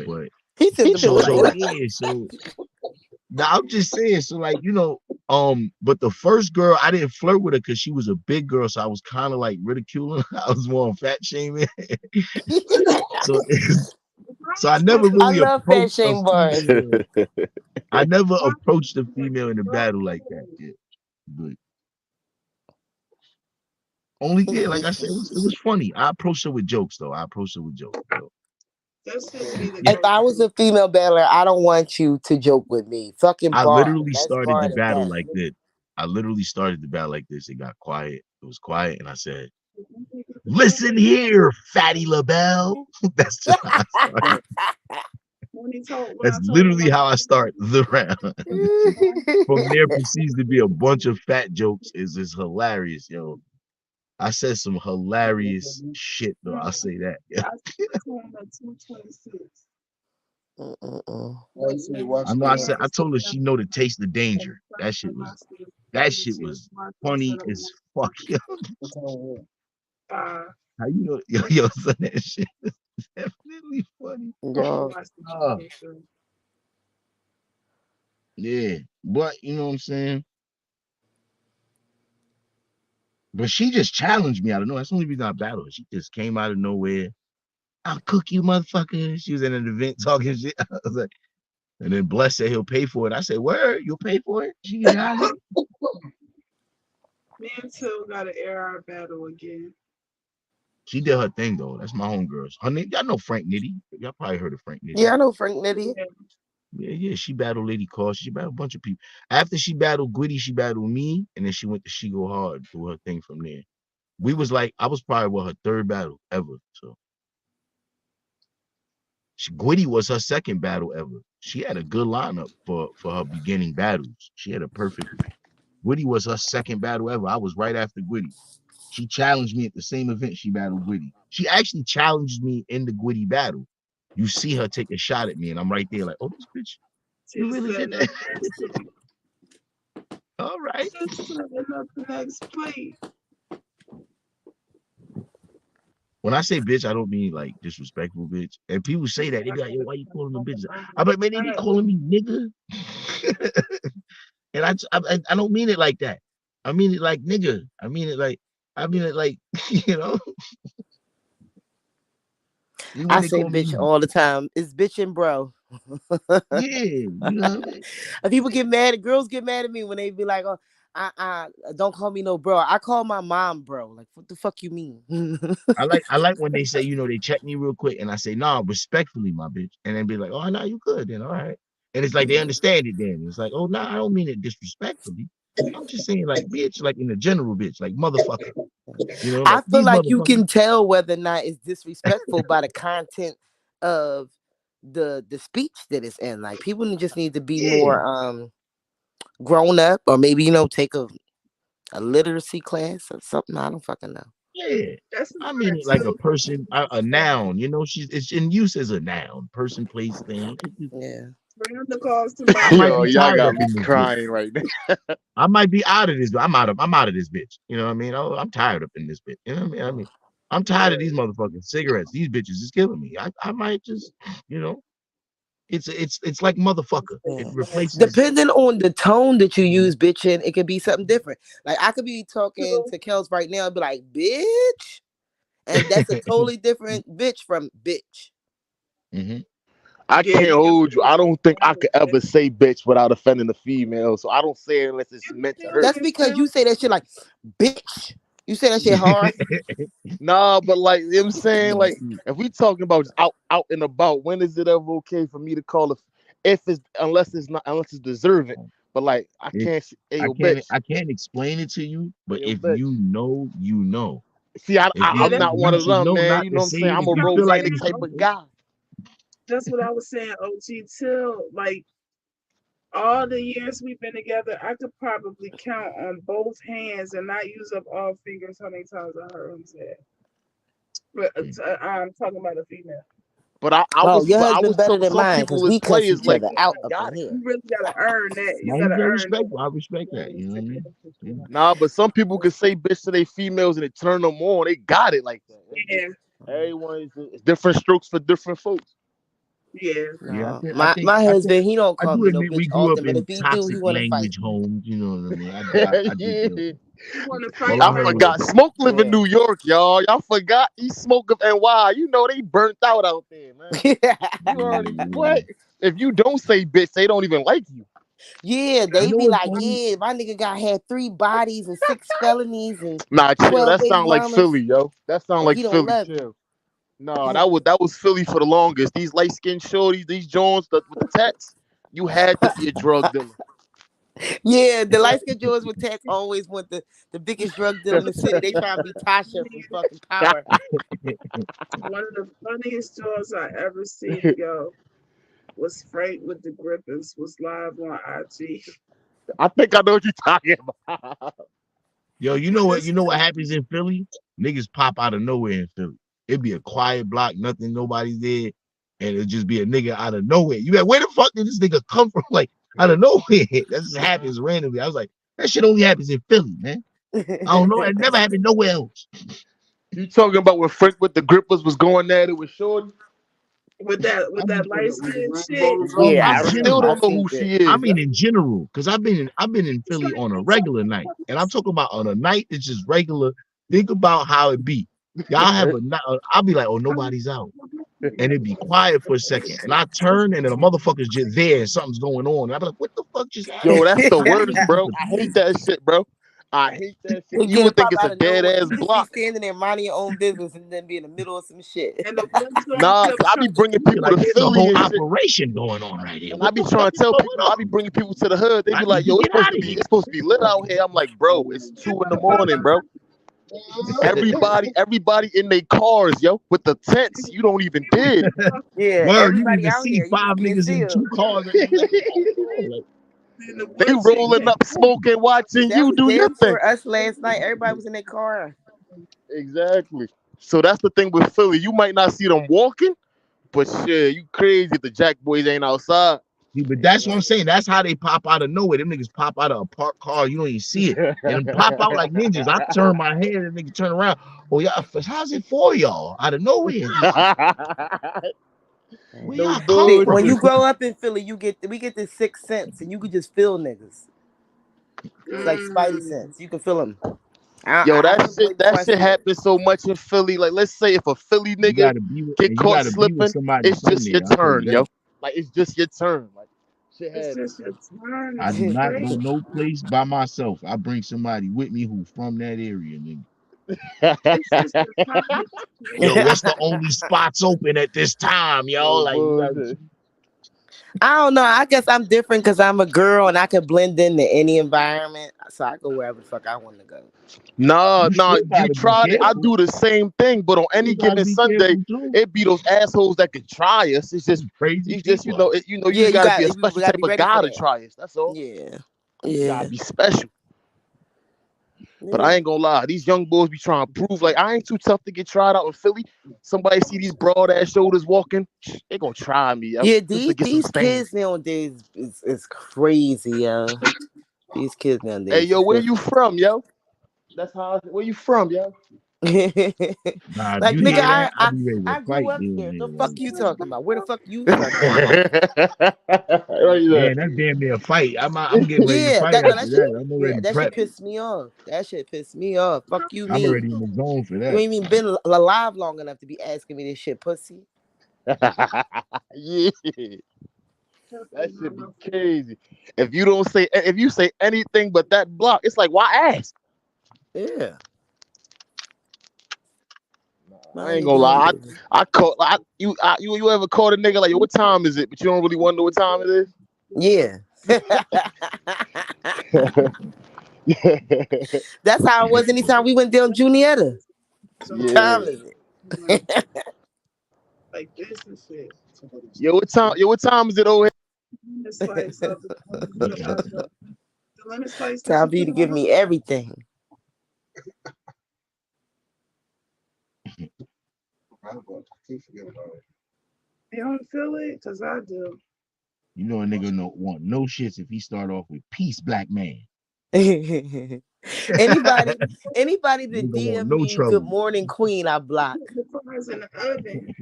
But He said the so boys. yeah, so now I'm just saying, so like, but the first girl, I didn't flirt with her because she was a big girl, so I was kind of like ridiculing her. I was more on fat shaming. So so I never I really love fat approached a shame bars. female. I never Why approached a would female in a you battle like that yet. But only yeah, like I said, it was funny. I approached her with jokes though. I approached her with jokes. So That should be the yeah, If I go-to. was a female battler, I don't want you to joke with me. Fucking I bar. literally Let's started the bar to battle death. like this. I literally started the battle like this. It got quiet. It was quiet, and I said, "Listen here, Fatty LaBelle." That's just how I started. When That's I told him literally about how I start the round. From there proceeds to be a bunch of fat jokes. Is hilarious, yo. I said some hilarious shit though. I'll say that. I told him at 226. Mm-mm-mm. I know. I told her she know the taste of danger. That shit was funny as fuck. Yo. Uh, How you know? Yo, son, that shit is definitely funny. Yo, watch the Oh trailer. yeah, but you know what I'm saying. But she just challenged me out of nowhere. That's the only reason I battled her. She just came out of nowhere. I'll cook you, motherfucker. She was in an event talking shit. I was like, and then Bless said he'll pay for it. I said, word, you'll pay for it? She get out of it. Me and Till got to air our battle again. She did her thing though. That's my homegirls. Her name, y'all know Frank Nitty. Y'all probably heard of Frank Nitty. yeah, I know Frank Nitty. Yeah. Yeah. She battled Lady Call. She battled a bunch of people. After she battled Gwitty, she battled me, and then she went to She Go Hard, do her thing from there. We was like, I was probably her third battle ever. So Gwitty was her second battle ever. She had a good lineup for her beginning battles. She had a perfect. Gwitty was her second battle ever. I was right after Gwitty. She challenged me at the same event she battled Gwitty. She actually challenged me in the Gwitty battle. You see her take a shot at me, and I'm right there like, oh, this bitch, you Just really did setting up that? the next plate. All right. Just setting up the next plate. When I say bitch, I don't mean like disrespectful bitch. And people say that, they be like, yo, why you calling them bitches? I'm like, man, they be calling me nigga. And I don't mean it like that. I mean it like nigga. I mean it like, you know, even when I they say call me, bitch all the time. It's bitch and bro. yeah, you know. And people get mad. Girls get mad at me when they be like, "Oh, Don't call me no bro. I call my mom bro. Like, what the fuck you mean? I like when they say, they check me real quick, and I say, nah, respectfully, my bitch, and then be like, oh, no, you good then, all right, and it's like they understand it then. It's like, oh, no, I don't mean it disrespectfully. I'm just saying, like, bitch, like in the general, bitch, like motherfucker, I like feel these like you motherfuckers. can tell whether or not it's disrespectful by the content of the speech that it's in. Like, people just need to be Yeah, more grown up, or maybe take a literacy class or something. I don't fucking know. yeah. That's I why mean it like a too. person, a noun. It's in use as a noun, person, place, thing. Yeah. Random to call I somebody might Yo, be y'all tired got up me in this bitch. crying right now. I might be out of this. I'm out of this bitch. You know what I mean? Oh, I'm tired up in this bitch. You know what I mean? I'm tired of these motherfucking cigarettes. These bitches is killing me. I might just, you know, it's like motherfucker. It Yeah. replaces. Depending on the tone that you use, bitching, it could be something different. Like, I could be talking to Kelz right now and be like, bitch. And that's a totally different bitch from bitch. Hmm. I Yeah, can't you can hold you. feel I it. don't think I could ever say bitch without offending the female. So I don't say it unless it's You meant to can hurt. That's feel because it you say that shit like, bitch. You say that shit hard. Nah, but like, you know what I'm saying, like, if we talking about just out and about, when is it ever okay for me to call if it's unless it's deserving. But like, I It, can't say, hey I yo can't bitch, I can't explain it to you, but hey yo if bitch. you know, you know. See, Yeah, I'm that's not one You of should them, know man. not You to know what I'm say saying? it I'm if a what you I was feel like romantic saying. it's. type of guy. That's what I was saying. OG till like all the years we've been together, I could probably count on both hands and not use up all fingers how many times I heard him say it. But Mm. I'm talking about a female. But I Oh, was your I husband was better told than some mine people because as we cuss players each like other that. out You up in got it. here. You really gotta earn that. You Now he's gotta very earn respectful. I respect that. You know what I mean? Yeah. that. Nah, but some people can say bitch to their females and it turn them on. They got it like that. It's just Yeah, everyone is it's different strokes for different folks. yeah. Yeah, No, I think my husband, he don't I call do me no admit we bitch grew up often, but if in he do, he toxic want to fight. language homes. You know what I mean? I did deal with Yeah. that. You want to All fight, I I heard fight. was forgot. Smoke live in Yeah. New York, y'all. Y'all forgot he smoke of NY. You know they burnt out there, man. You already yeah. what? If you don't say bitch, they don't even like you. Yeah, You they know be what's like, funny? yeah, my nigga had 3 bodies and 6 felonies and Nah, chill. 12 That baby sound like mamas, Philly, yo. That sound and like he don't Philly. love me. Chill. No, that was Philly for the longest. These light skinned shorties, these Jones with the tats, you had to be a drug dealer. Yeah, the light skinned George with tats always want the biggest drug deal in the city. They trying to be Tasha from fucking Power. One of the funniest shows I ever seen, yo, was Frank with the Griffins was live on IG. I think I know what you're talking about. Yo, you know what? This You know what happens in Philly? Niggas pop out of nowhere in Philly. It'd be a quiet block, nothing, nobody's there, and it'd just be a nigga out of nowhere. You like, where the fuck did this nigga come from? Like out of nowhere. That just happens randomly. I was like, that shit only happens in Philly, man. I don't know. It never happened nowhere else. You talking about when Frank with the grippers was going at it with Shorty? I with that mean, light skin shit. Yeah, I I still remember. I don't general. know seen who it. she I is. mean, in general, because I've been in It's Philly like on a it's regular night, and I'm talking about on a night that's just regular. Think about how it be. Y'all have a night. I'll be like, oh, nobody's out, and it'd be quiet for a second, and I turn, and then a motherfucker's just there, and something's going on. And I'm like, what the fuck just Yo, happened? that's the How worst, many bro. people I here? hate that shit, bro. I hate that shit. They You get would it think pop it's a out of dead nowhere. ass You just be block. standing there minding your own business and then be in the middle of some shit. and the one song Nah, kept cause I be coming. bringing Yeah, people like to there's a Philly whole and shit, operation going on right here. and I What be the trying fuck to is tell going people. I be on? bringing people to the hood. They I be need like, to "Yo, get out of it's here. supposed to be lit out here." I'm like, "Bro, it's 2 in the morning, bro. Everybody in their cars, yo, with the tents. You don't even did." Yeah, Word, you didn't everybody even out see here, you just five can't niggas see in them. 2 cars. And you like, what the fuck going on? Like, Then the They one chick rolling came. up, smoking, watching That you was do your damn thing. sure us last night. Everybody was in their car. Exactly. So that's the thing with Philly. You might not see them walking, but shit, you crazy if the Jack Boys ain't outside. see, but that's what Yeah. I'm saying. That's how they pop out of nowhere. Them niggas pop out of a parked car. You don't even see it. And them pop out like ninjas. I turn my head and nigga turn around. Oh, yeah, how's it for y'all? Out of nowhere. Just where No y'all come See, from? when you bullshit. grow up in Philly, we get this sixth sense, and you can just feel niggas. It's like Spidey Mm, sense. You can feel them. Yo, I know boy that before I shit see them. happens so much in Philly. Like, let's say if a Philly You nigga gotta be with get and you caught gotta be with slipping, somebody it's from just your there. I'll tell turn, you that. yo. Like, it's just your turn. Like, Shit It's had just your turn I is do not go crazy. no place by myself. I bring somebody with me who from that area, nigga. It's just the time is Yo, crazy. what's the only spots open at this time, yo? No Like, you got bullshit. I don't know. I guess I'm different because I'm a girl and I can blend into any environment. So I go wherever the fuck I want to go. Nah, you nah, still you gotta be tried it. I careful. do the same thing, but on You any gotta given be Sunday, careful too. it be those assholes that can try us. Crazy It's just, people. you Yeah, just you gotta be got a you special gotta type be of ready for guy to that. try us. That's all. Yeah, You gotta yeah, be special. But yeah, I ain't gonna lie, these young boys be trying to prove like I ain't too tough to get tried out in Philly. Somebody see these broad ass shoulders walking, they gonna try me, yo, yeah. just to These get some these stain. kids nowadays is crazy, yo. These kids Hey, nowadays yo, is where you different. from, yo? That's how. Where you from, yo? Nah, if Like you nigga, hear I, that, I'll I be ready to I grew fight up down here. The there. fuck Like, you talking about? Where the fuck you from? Right there. man, that's damn near a fight. I'm getting ready to Yeah, fight that no, after that shit. that. I'm Yeah, already that shit prepped. pissed me off. That shit pissed me off. Fuck you, I'm already mean. in the zone for You that. ain't even been alive long enough to be asking me this shit, pussy. Yeah, Careful, that should be mama. crazy. If you say anything but that block, it's like why ask? Yeah, I mind ain't your gonna damn lie. business. You ever called a nigga like, yo, what time is it? But you don't really wonder what time it Yeah. is. That's how it was anytime we went down Junietta. What So, Yeah. time is like, it? like this and shit. Yo, what time? Yo, what time is it over Lemon slice of the lemon slice that Time you for you put to give on. me everything. You don't feel it? Cause I do. You know a nigga no want no shits if he start off with peace, black man. anybody anybody You that don't want DM no me good trouble. morning queen, I block. Put the fries in the oven.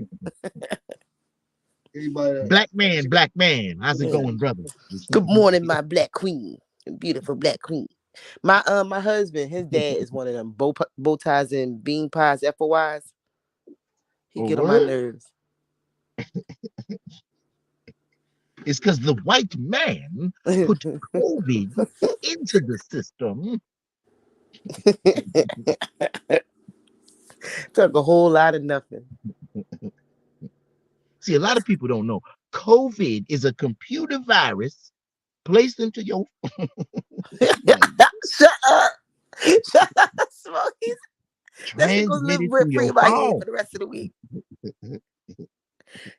Black man. How's it Yeah. going, brother? Good morning, my black queen. Beautiful black queen. My husband, his dad is one of them bow ties and bean pies, FOIs. He Oh, get on my word? nerves. It's because the white man put COVID into the system. Took a whole lot of nothing. See, a lot of people don't know. COVID is a computer virus placed into your like Shut up. Shut up, Smokey. That shit gonna live transmitted rent through free your in my head phone. for the rest of the week.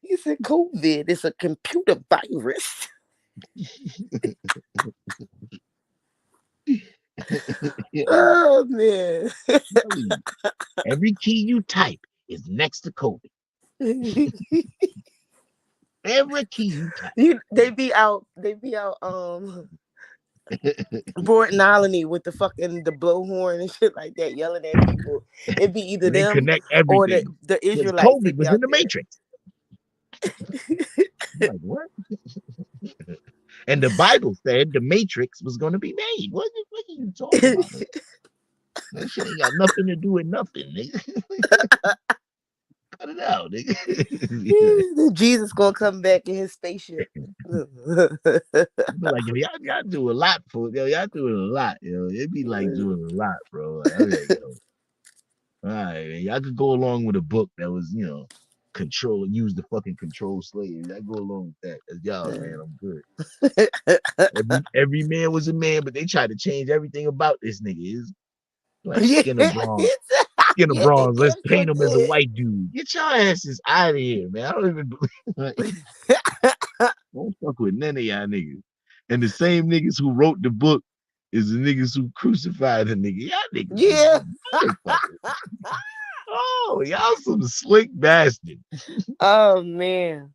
He said COVID is a computer virus. Oh man. Every key you type is next to COVID. Every key you type. They be out Borden Island with the fucking the blowhorn and shit like that, yelling at people. It'd be either So they them connect or everything. the Because Israelites. They COVID be was in out the there. matrix. I'm like, what? And the Bible said the matrix was going to be made. What are you talking about? That shit ain't got nothing to do with nothing, nigga. Cut it out, nigga. Jesus gonna come back in his spaceship. I be like, yo, y'all do a lot for yo, y'all doing a lot, yo. It be like doing a lot, bro. Like, I be like, yo, all right, man. Y'all could go along with a book that was, use the fucking control slaves. Y'all go along with that. That's y'all, man. I'm good. Every man was a man, but they tried to change everything about this nigga. It's like Yeah, skin of bronze. Skin of yeah, they bronze. Let's damn sure paint him as a white dude. Get your asses out of here, man. I don't even believe like, did. don't fuck with none of y'all niggas. And the same niggas who wrote the book is the niggas who crucified the nigga. Y'all niggas is Yeah. motherfuckers. Oh, y'all some slick bastard. Oh man.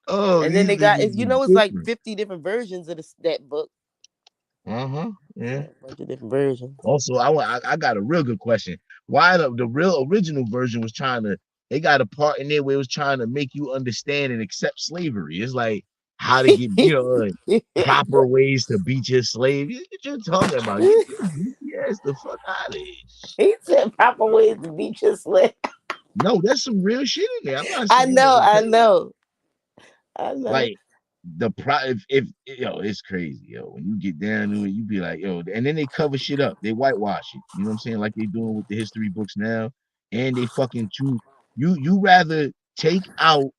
Oh, And then these they got niggas it's is it's like different. 50 different versions of that book. Uh-huh. Yeah, Yeah. a bunch of different versions. Also, I got a real good question. Why the real original version was trying to they got a part in there where it was trying to make you understand and accept slavery. It's like how to get, proper ways to beat your slave. What you talking about? Get your goofy ass the fuck out of here. He said proper ways to beat your slave. No, there's some real shit in there. I'm not I saying that know, to I tell you. know, I know. Like if yo, it's crazy, yo. When you get down to it, you be like, yo, and then they cover shit up. They whitewash it. You know what I'm saying? Like they doing with the history books now. And they fucking choose you rather take out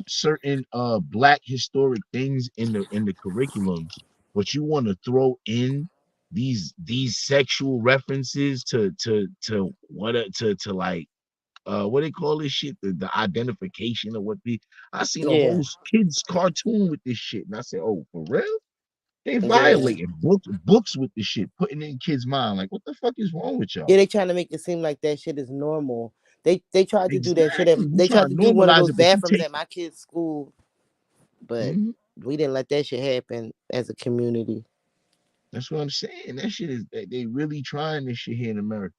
certain black historic things in the curriculum, but you want to throw in these sexual references to what to like what they call this shit, the identification of what the I seen a Yeah, whole kids cartoon with this shit, and I said, oh, for real? They yeah, violating books with this shit, putting it in kids' mind. Like, what the fuck is wrong with yeah. y'all? They trying to make it seem like that shit is normal. They tried to do that shit. Exactly. You They try tried to to do one of normalize those it, but you bathrooms take at my kid's school, but mhm. we didn't let that shit happen as a community. That's what I'm saying. That shit is they really trying this shit here in America.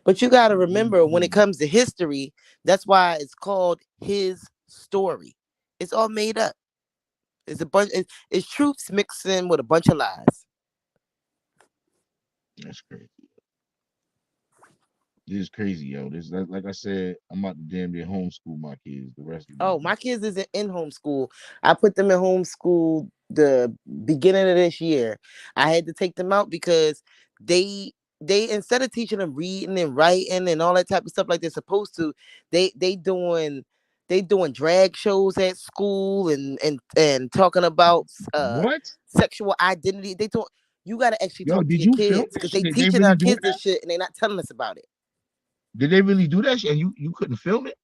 But you got to Really remember when it trying. comes to history, that's why it's called his story. It's all made up. It's a bunch. It's truths mixed in with a bunch of lies. That's crazy. This is crazy, yo. Like I said, I'm about to damn near homeschool my kids the rest of the Oh, year. my kids isn't in homeschool. I put them in homeschool the beginning of this year. I had to take them out because they they instead of teaching them reading and writing and all that type of stuff like they're supposed to, they doing drag shows at school and talking about What? sexual identity. They don't. You got to actually Yo, talk to did your you film kids because this? they Did they teaching really our do kids that? this shit and they not telling us about it. Did they really do that shit? And you couldn't film it?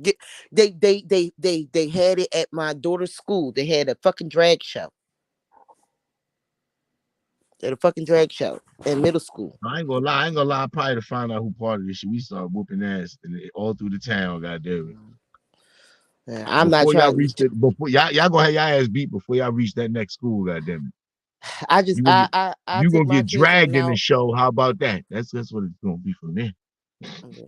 Get, they had it at my daughter's school. They had a fucking drag show. They had a fucking drag show in middle school. I ain't gonna lie. I ain't gonna lie. Probably to find out who part of this shit. We started whooping ass all through the town. Goddamn it. I'm not Before y'all trying. reach it, before y'all gonna have y'all ass beat before y'all reach that next school. Goddamn it. I just You gonna get I you take gonna my get kids in dragged and in the out. show. How about that? That's what it's gonna be from there. Yeah.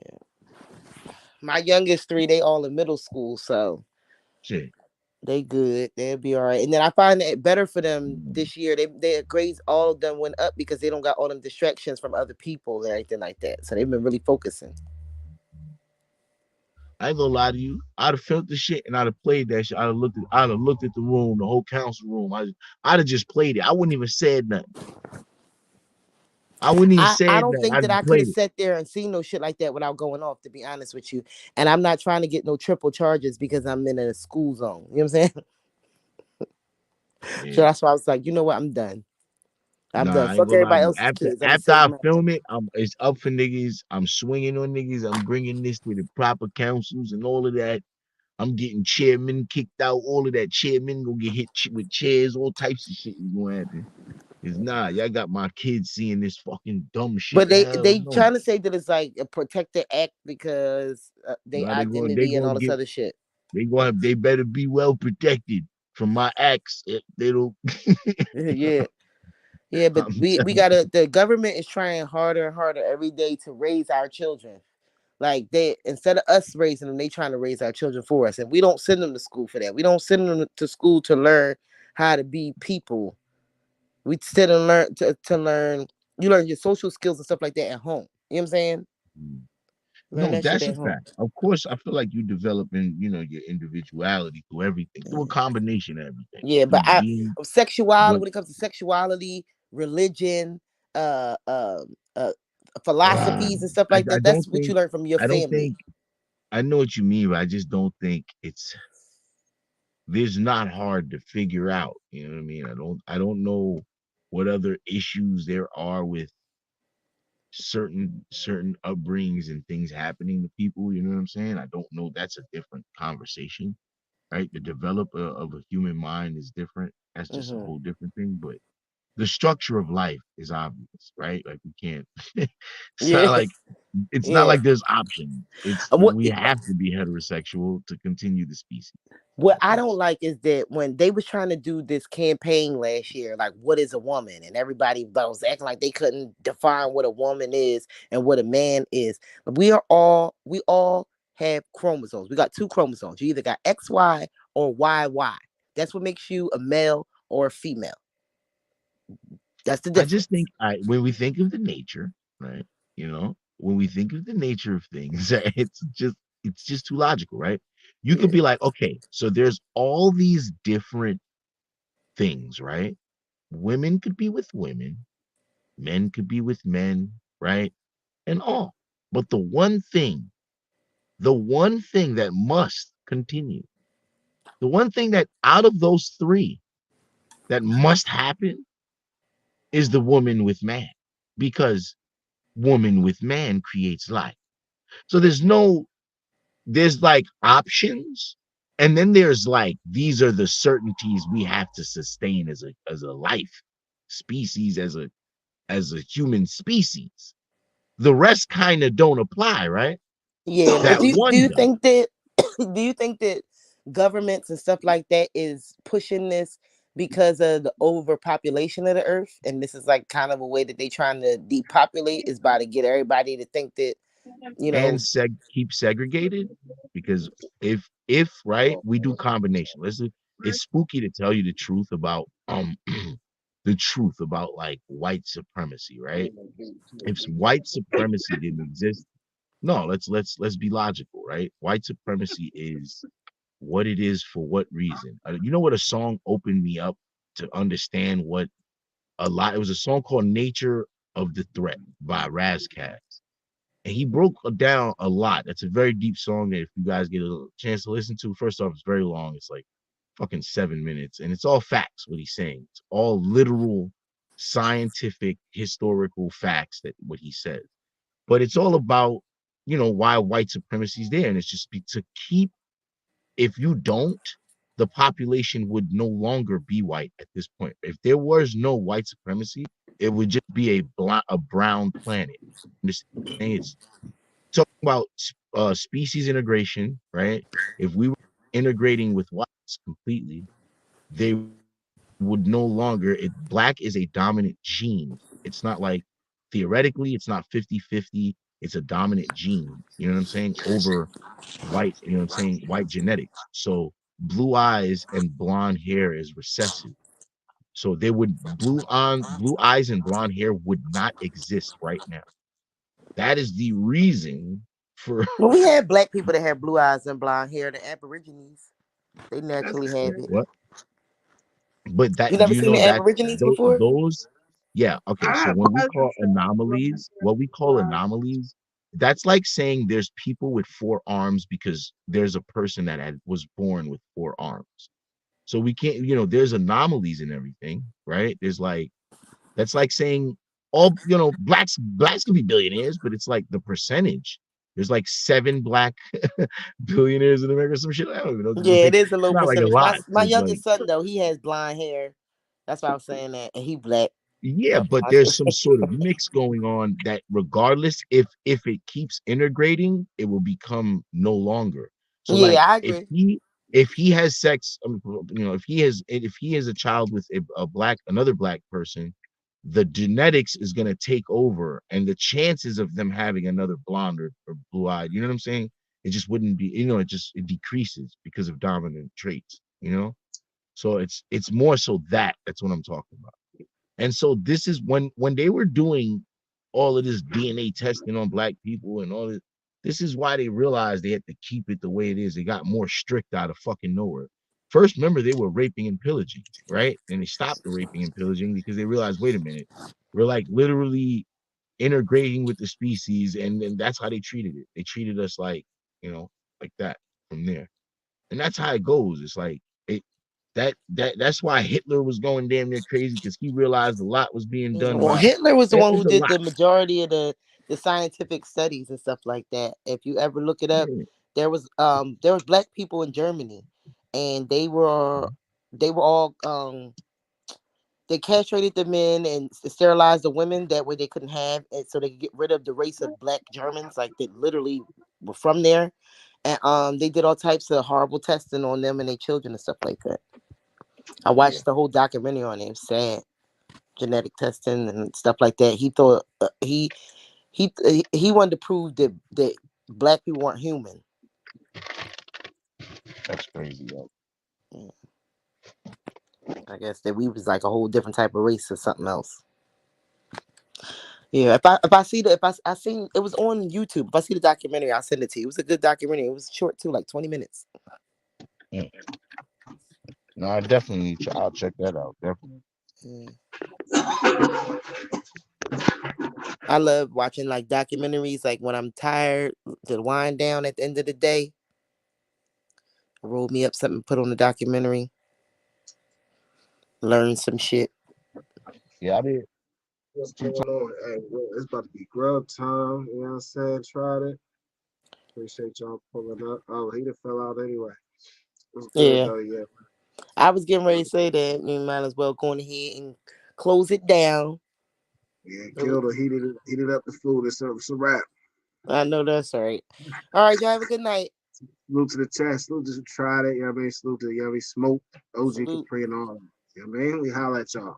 My youngest three, they all in middle school, so Shit. they good. They'll be all right. And then I find it better for them Mm. this year. Their grades all of them went up because they don't got all them distractions from other people and everything like that. So they've been really focusing. I ain't gonna lie to you. I'd have felt the shit and I'd have played that shit. I'd have looked at the room, the whole council room. I'd have just played it. I wouldn't even said nothing. I wouldn't even I said don't nothing. think I that just I could played have it. sat there and seen no shit like that without going off, to be honest with you. And I'm not trying to get no triple charges because I'm in a school zone. You know what I'm saying? So Yeah. that's why I was like, you know what? I'm done. I'm done. Nah, I ain't Fuck gonna lie everybody to you. else's kids. I'm gonna After save I my film children. it, it's up for niggas. I'm swinging on niggas. I'm bringing this to the proper councils and all of that. I'm getting chairmen kicked out. All of that chairmen gonna get hit with chairs. All types of shit is gonna happen. Cause nah, y'all got my kids seeing this fucking dumb shit. But they Hell they no. trying to say that it's like a protected act because they Nah, they identity and all gonna this get other shit. they better be well protected from my acts. If they don't. Yeah, yeah. But I'm we telling gotta. The government is trying harder and harder every day to raise our children. Like they instead of us raising them, they trying to raise our children for us, and we don't send them to school for that. We don't send them to school to learn how to be people. We sit and learn to learn. You learn your social skills and stuff like that at home. You know what I'm saying? you. Learn No, that shit that's a at home. fact. Of course, I feel like you developing, your individuality through everything, through a combination of everything, Yeah, but through being, sexuality but when it comes to sexuality, religion, uh, uh, uh, philosophies and stuff like I that. don't That's what you think, learn from your I don't family. think, I know what you mean, but I just don't think there's not hard to figure out. You know what I mean? I don't know what other issues there are with certain upbringings and things happening to people. You know what I'm saying? I don't know. That's a different conversation, right? The developer of a human mind is different. That's just a Hmm. whole different thing. But the structure of life is obvious, right? Like we can't. it's Yeah, not like it's not yeah. like there's options. It's What we have to be heterosexual to continue the species. what That's I it. don't like is that when they was trying to do this campaign last year, like what is a woman, and everybody was acting like they couldn't define what a woman is and what a man is. We all have chromosomes. We got two chromosomes. You either got XY or YY. That's what makes you a male or a female. That's the I just difference. think when we think of the nature, right? When we think of the nature of things, it's just too logical, right? You could Yeah. be like, okay, so there's all these different things, right? Women could be with women, men could be with men, right? And all. But the one thing that must continue, the one thing that out of those three that must happen is the woman with man, because woman with man creates life. So there's like options, and then there's like these are the certainties we have to sustain as a life species, as a human species. The rest kind of don't apply, right? Yeah, but That do one you does. think that do you think that governments and stuff like that is pushing this because of the overpopulation of the earth, and this is like kind of a way that they trying to depopulate is by to get everybody to think that you And know keep segregated, because if right, we do combination. It's spooky to tell you the truth about the truth about like white supremacy, right? If white supremacy didn't exist, no, let's be logical, right? White supremacy is what it is for what reason. You know what a song opened me up to understand what a lot. It was a song called "Nature of the Threat" by Razkaz, and he broke down a lot. That's a very deep song that if you guys get a chance to listen to, first off, it's very long. It's like fucking 7 minutes, and it's all facts. What he's saying, it's all literal, scientific, historical facts that what he says. But it's all about why white supremacy is there, and it's just to keep. If you don't, the population would no longer be white at this point. If there was no white supremacy, it would just be a brown planet. It's talking about species integration, right? If we were integrating with whites completely, they would no longer. Black is a dominant gene. It's not like theoretically, it's not 50-50. It's a dominant gene. You know what I'm saying? Over white, you know what I'm saying? White genetics. So blue eyes and blonde hair is recessive. So they would blue eyes and blonde hair would not exist right now. That is the reason for well, we had black people that had blue eyes and blonde hair. The Aborigines, they That's naturally have it. what. But You that do never you seen know the that Aborigines before? those yeah, okay. I So have when we call cousins that have anomalies, what we call blonde. anomalies, that's like saying there's people with four arms because there's a person that was born with four arms. So we can't, there's anomalies in everything, right? There's like that's like saying all, blacks can be billionaires, but it's like the percentage. There's like seven black billionaires in America, some shit. I don't even know. It's Yeah, it like is a it's low not like a percentage. My lot. my It's like youngest son though, he has blonde hair. That's why I was saying that, and he black. yeah, That's but why there's some sort of mix going on that regardless, if it keeps integrating, it will become no longer. So yeah, like I if agree. he has sex, if he has a child with a black another black person, the genetics is going to take over, and the chances of them having another blonde or blue eyed, you know what I'm saying? It just wouldn't be, it decreases because of dominant traits. So it's more so that's what I'm talking about. And so this is when they were doing all of this DNA testing on black people and all this. This is why they realized they had to keep it the way it is. They got more strict out of fucking nowhere. First, remember they were raping and pillaging, right? And they stopped the raping and pillaging because they realized, wait a minute, we're like literally integrating with the species, and then that's how they treated it. They treated us like that from there, and that's how it goes. It's like it that's why Hitler was going damn near crazy because he realized a lot was being done Well, by Hitler was the it one who was a did lot. the majority of the scientific studies and stuff like that. If you ever look it up, Yeah. there was black people in Germany, and they were all they castrated the men and sterilized the women. That way they couldn't have, and so they could get rid of the race of black Germans, like they literally were from there. And they did all types of horrible testing on them and their children and stuff like that. I Yeah, watched the whole documentary on it. It was sad, genetic testing and stuff like that. He thought he wanted to prove that black people weren't human. that's crazy, yo. Yeah, I guess that we was like a whole different type of race or something else. Yeah, if I see the if I seen it was on YouTube. If I see the documentary, I'll send it to you. It was a good documentary. It was short too, like 20 minutes. Mm. No, I definitely need. I'll check that out. Definitely. Mm. I love watching like documentaries. Like when I'm tired to wind down at the end of the day, roll me up something, put on a documentary, learn some shit. Yeah, I did. What's Keep going talking. on? Hey, well, it's about to be grub time. You know what I'm saying? Tried it. Appreciate y'all pulling up. Oh, he done fell out anyway. What's good Yeah, though? Yeah. I was getting ready to say that. We might as well go on ahead and close it down. Yeah, killed her. Heated up the food. It's a wrap. I know that's right. All right, y'all have a good night. Salute to the chat. Salute to Tried it. You know what I mean? Salute to, you know what I mean? Smoke, OG Salute. Capri and all. You know what I mean? We holla at y'all.